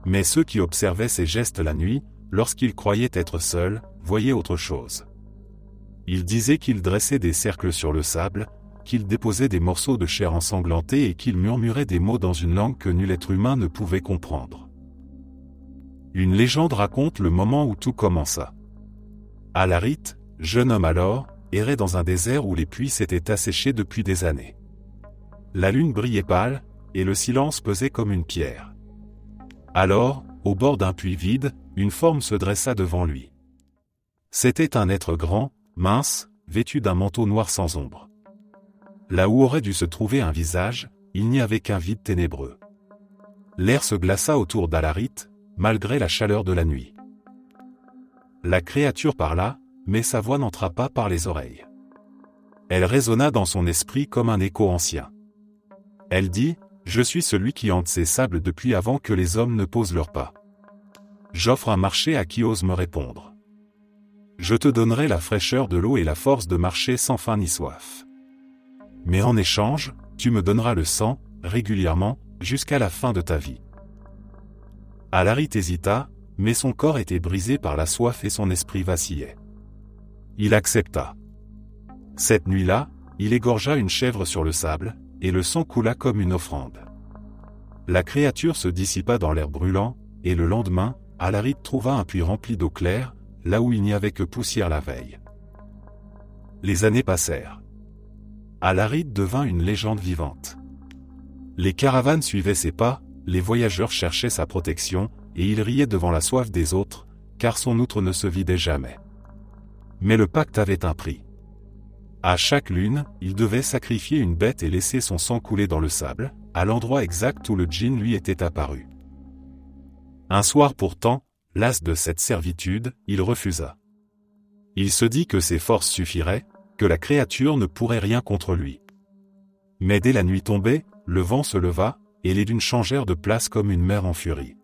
Mais ceux qui observaient ses gestes la nuit, lorsqu'il croyait être seul, voyaient autre chose. Il disait qu'il dressait des cercles sur le sable, qu'il déposait des morceaux de chair ensanglantée et qu'il murmurait des mots dans une langue que nul être humain ne pouvait comprendre. Une légende raconte le moment où tout commença. Alarit, jeune homme alors, errait dans un désert où les puits s'étaient asséchés depuis des années. La lune brillait pâle, et le silence pesait comme une pierre. Alors, au bord d'un puits vide, une forme se dressa devant lui. C'était un être grand, mince, vêtu d'un manteau noir sans ombre. Là où aurait dû se trouver un visage, il n'y avait qu'un vide ténébreux. L'air se glaça autour d'Alarit, malgré la chaleur de la nuit. La créature parla, mais sa voix n'entra pas par les oreilles. Elle résonna dans son esprit comme un écho ancien. Elle dit, « Je suis celui qui hante ces sables depuis avant que les hommes ne posent leurs pas. J'offre un marché à qui ose me répondre. Je te donnerai la fraîcheur de l'eau et la force de marcher sans faim ni soif. Mais en échange, tu me donneras le sang, régulièrement, jusqu'à la fin de ta vie. » Alarit hésita, mais son corps était brisé par la soif et son esprit vacillait. Il accepta. Cette nuit-là, il égorgea une chèvre sur le sable, et le sang coula comme une offrande. La créature se dissipa dans l'air brûlant, et le lendemain, Alarit trouva un puits rempli d'eau claire, là où il n'y avait que poussière la veille. Les années passèrent. Alarit devint une légende vivante. Les caravanes suivaient ses pas, les voyageurs cherchaient sa protection, et il riait devant la soif des autres, car son outre ne se vidait jamais. Mais le pacte avait un prix. À chaque lune, il devait sacrifier une bête et laisser son sang couler dans le sable, à l'endroit exact où le djinn lui était apparu. Un soir pourtant, las de cette servitude, il refusa. Il se dit que ses forces suffiraient, que la créature ne pourrait rien contre lui. Mais dès la nuit tombée, le vent se leva, et les dunes changèrent de place comme une mer en furie.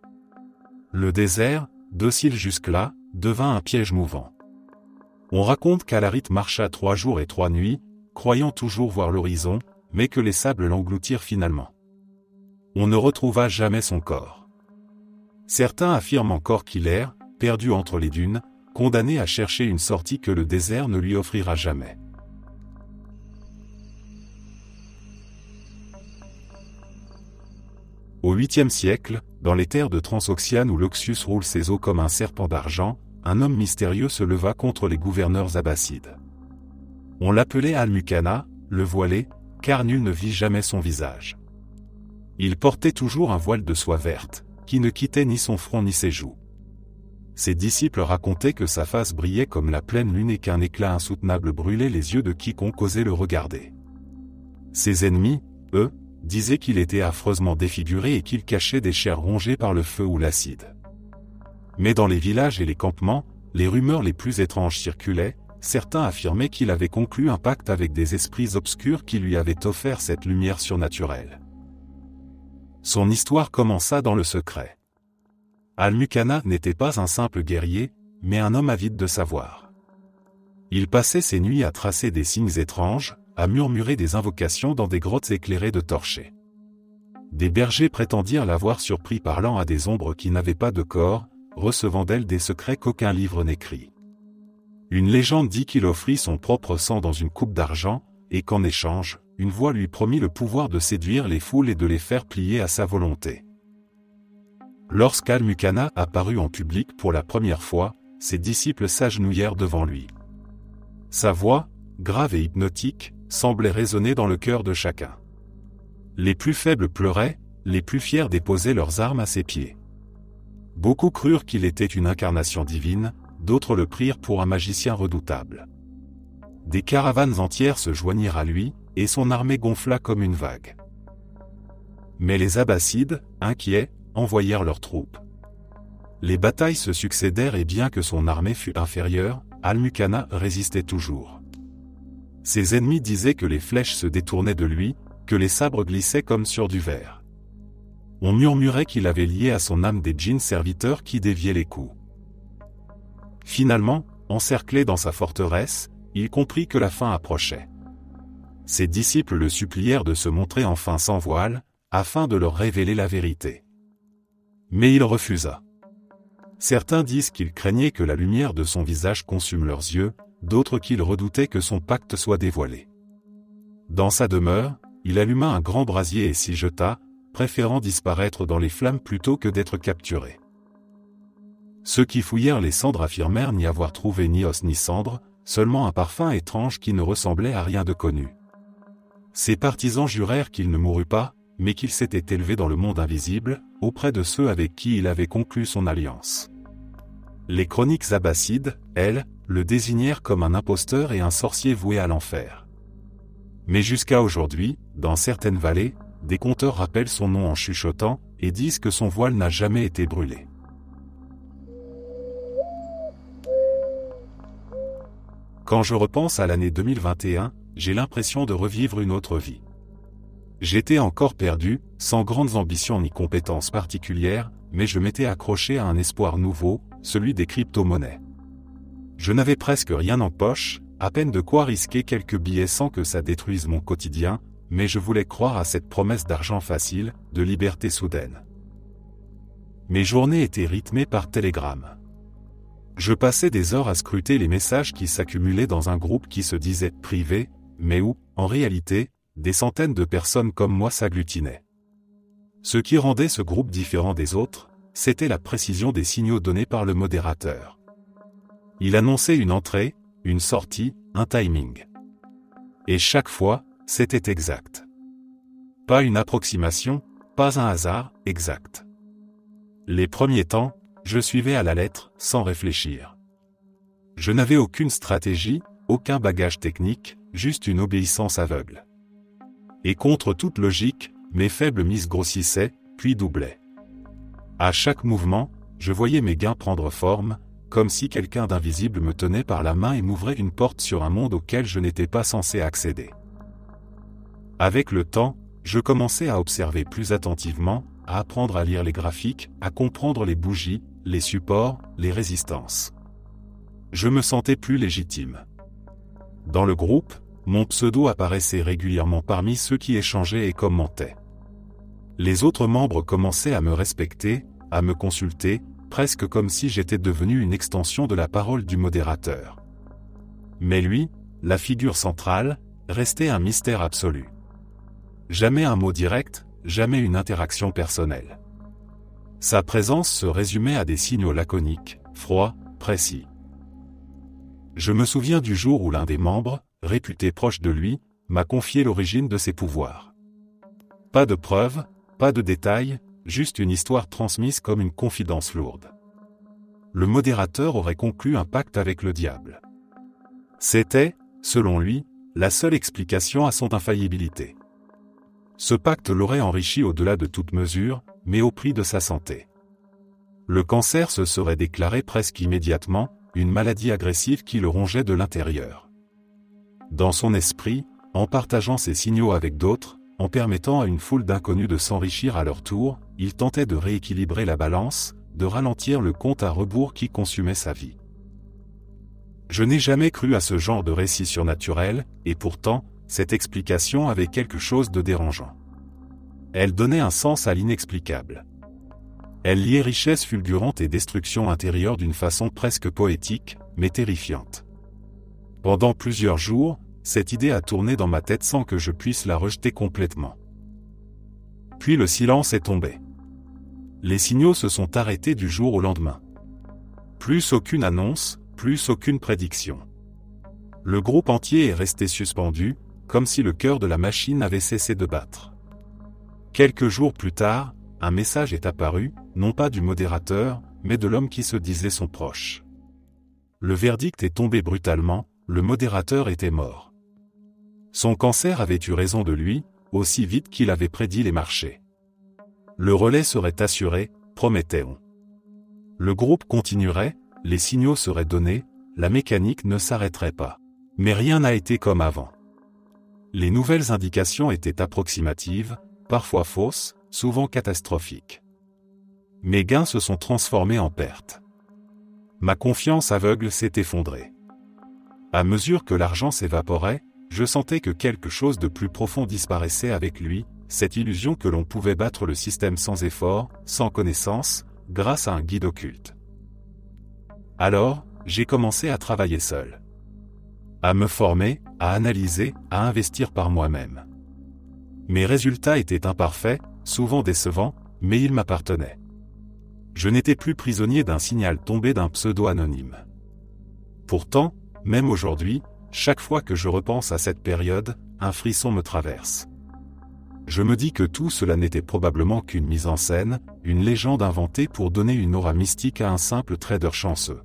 Le désert, docile jusque-là, devint un piège mouvant. On raconte qu'Alarit marcha 3 jours et 3 nuits, croyant toujours voir l'horizon, mais que les sables l'engloutirent finalement. On ne retrouva jamais son corps. Certains affirment encore qu'il erre, perdu entre les dunes, condamné à chercher une sortie que le désert ne lui offrira jamais. Au 8e siècle, dans les terres de Transoxiane où l'Oxus roule ses eaux comme un serpent d'argent, un homme mystérieux se leva contre les gouverneurs abbassides. On l'appelait Al-Muqanna, le voilé, car nul ne vit jamais son visage. Il portait toujours un voile de soie verte, qui ne quittait ni son front ni ses joues. Ses disciples racontaient que sa face brillait comme la pleine lune et qu'un éclat insoutenable brûlait les yeux de quiconque osait le regarder. Ses ennemis, eux, disaient qu'il était affreusement défiguré et qu'il cachait des chairs rongées par le feu ou l'acide. Mais dans les villages et les campements, les rumeurs les plus étranges circulaient, certains affirmaient qu'il avait conclu un pacte avec des esprits obscurs qui lui avaient offert cette lumière surnaturelle. Son histoire commença dans le secret. Al-Muqanna n'était pas un simple guerrier, mais un homme avide de savoir. Il passait ses nuits à tracer des signes étranges, à murmurer des invocations dans des grottes éclairées de torchers. Des bergers prétendirent l'avoir surpris parlant à des ombres qui n'avaient pas de corps, recevant d'elles des secrets qu'aucun livre n'écrit. Une légende dit qu'il offrit son propre sang dans une coupe d'argent, et qu'en échange, une voix lui promit le pouvoir de séduire les foules et de les faire plier à sa volonté. Lorsqu'Al-Muqanna apparut en public pour la première fois, ses disciples s'agenouillèrent devant lui. Sa voix, grave et hypnotique, semblait résonner dans le cœur de chacun. Les plus faibles pleuraient, les plus fiers déposaient leurs armes à ses pieds. Beaucoup crurent qu'il était une incarnation divine, d'autres le prirent pour un magicien redoutable. des caravanes entières se joignirent à lui, et son armée gonfla comme une vague. Mais les Abbassides, inquiets, envoyèrent leurs troupes. Les batailles se succédèrent et bien que son armée fût inférieure, Al-Muqanna résistait toujours. Ses ennemis disaient que les flèches se détournaient de lui, que les sabres glissaient comme sur du verre. On murmurait qu'il avait lié à son âme des djinns serviteurs qui déviaient les coups. Finalement, encerclé dans sa forteresse, il comprit que la fin approchait. Ses disciples le supplièrent de se montrer enfin sans voile, afin de leur révéler la vérité. Mais il refusa. Certains disent qu'il craignait que la lumière de son visage consume leurs yeux, d'autres qu'il redoutait que son pacte soit dévoilé. Dans sa demeure, il alluma un grand brasier et s'y jeta, préférant disparaître dans les flammes plutôt que d'être capturé. Ceux qui fouillèrent les cendres affirmèrent n'y avoir trouvé ni os ni cendres, seulement un parfum étrange qui ne ressemblait à rien de connu. Ses partisans jurèrent qu'il ne mourut pas, mais qu'il s'était élevé dans le monde invisible, auprès de ceux avec qui il avait conclu son alliance. Les chroniques abbassides, elles, le désignèrent comme un imposteur et un sorcier voué à l'enfer. Mais jusqu'à aujourd'hui, dans certaines vallées, des conteurs rappellent son nom en chuchotant, et disent que son voile n'a jamais été brûlé. Quand je repense à l'année 2021, j'ai l'impression de revivre une autre vie. J'étais encore perdu, sans grandes ambitions ni compétences particulières, mais je m'étais accroché à un espoir nouveau, celui des crypto-monnaies. Je n'avais presque rien en poche, à peine de quoi risquer quelques billets sans que ça détruise mon quotidien, mais je voulais croire à cette promesse d'argent facile, de liberté soudaine. Mes journées étaient rythmées par télégramme. Je passais des heures à scruter les messages qui s'accumulaient dans un groupe qui se disait « privé », mais où, en réalité, des centaines de personnes comme moi s'agglutinaient. Ce qui rendait ce groupe différent des autres, c'était la précision des signaux donnés par le modérateur. Il annonçait une entrée, une sortie, un timing. Et chaque fois, c'était exact. Pas une approximation, pas un hasard, exact. Les premiers temps, je suivais à la lettre, sans réfléchir. Je n'avais aucune stratégie, aucun bagage technique, juste une obéissance aveugle. Et contre toute logique, mes faibles mises grossissaient, puis doublaient. À chaque mouvement, je voyais mes gains prendre forme, comme si quelqu'un d'invisible me tenait par la main et m'ouvrait une porte sur un monde auquel je n'étais pas censé accéder. Avec le temps, je commençais à observer plus attentivement, à apprendre à lire les graphiques, à comprendre les bougies, les supports, les résistances. Je me sentais plus légitime. Dans le groupe, mon pseudo apparaissait régulièrement parmi ceux qui échangeaient et commentaient. Les autres membres commençaient à me respecter, à me consulter, presque comme si j'étais devenu une extension de la parole du modérateur. Mais lui, la figure centrale, restait un mystère absolu. Jamais un mot direct, jamais une interaction personnelle. Sa présence se résumait à des signaux laconiques, froids, précis. Je me souviens du jour où l'un des membres, réputé proche de lui, m'a confié l'origine de ses pouvoirs. Pas de preuves, pas de détails, juste une histoire transmise comme une confidence lourde. Le modérateur aurait conclu un pacte avec le diable. C'était, selon lui, la seule explication à son infaillibilité. Ce pacte l'aurait enrichi au-delà de toute mesure, mais au prix de sa santé. Le cancer se serait déclaré presque immédiatement, une maladie agressive qui le rongeait de l'intérieur. Dans son esprit, en partageant ses signaux avec d'autres, en permettant à une foule d'inconnus de s'enrichir à leur tour, il tentait de rééquilibrer la balance, de ralentir le compte à rebours qui consumait sa vie. Je n'ai jamais cru à ce genre de récit surnaturel, et pourtant, cette explication avait quelque chose de dérangeant. Elle donnait un sens à l'inexplicable. Elle liait richesse fulgurante et destruction intérieure d'une façon presque poétique, mais terrifiante. Pendant plusieurs jours, cette idée a tourné dans ma tête sans que je puisse la rejeter complètement. Puis le silence est tombé. Les signaux se sont arrêtés du jour au lendemain. Plus aucune annonce, plus aucune prédiction. Le groupe entier est resté suspendu, comme si le cœur de la machine avait cessé de battre. Quelques jours plus tard, un message est apparu, non pas du modérateur, mais de l'homme qui se disait son proche. Le verdict est tombé brutalement, le modérateur était mort. Son cancer avait eu raison de lui, aussi vite qu'il avait prédit les marchés. Le relais serait assuré, promettait-on. Le groupe continuerait, les signaux seraient donnés, la mécanique ne s'arrêterait pas. Mais rien n'a été comme avant. Les nouvelles indications étaient approximatives, parfois fausses, souvent catastrophiques. Mes gains se sont transformés en pertes. Ma confiance aveugle s'est effondrée. À mesure que l'argent s'évaporait, je sentais que quelque chose de plus profond disparaissait avec lui, cette illusion que l'on pouvait battre le système sans effort, sans connaissance, grâce à un guide occulte. Alors, j'ai commencé à travailler seul. À me former, à analyser, à investir par moi-même. Mes résultats étaient imparfaits, souvent décevants, mais ils m'appartenaient. Je n'étais plus prisonnier d'un signal tombé d'un pseudo anonyme. Pourtant, même aujourd'hui, chaque fois que je repense à cette période, un frisson me traverse. Je me dis que tout cela n'était probablement qu'une mise en scène, une légende inventée pour donner une aura mystique à un simple trader chanceux.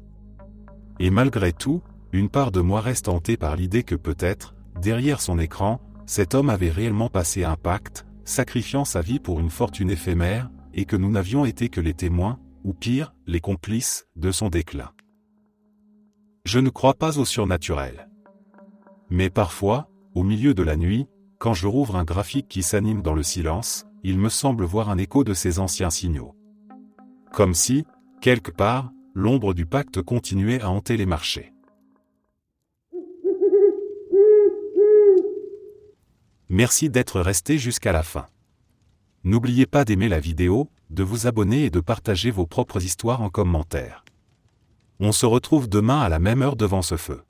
Et malgré tout, une part de moi reste hantée par l'idée que peut-être, derrière son écran, cet homme avait réellement passé un pacte, sacrifiant sa vie pour une fortune éphémère, et que nous n'avions été que les témoins, ou pire, les complices, de son déclin. Je ne crois pas au surnaturel. Mais parfois, au milieu de la nuit, quand je rouvre un graphique qui s'anime dans le silence, il me semble voir un écho de ces anciens signaux. Comme si, quelque part, l'ombre du pacte continuait à hanter les marchés. Merci d'être resté jusqu'à la fin. N'oubliez pas d'aimer la vidéo, de vous abonner et de partager vos propres histoires en commentaire. On se retrouve demain à la même heure devant ce feu.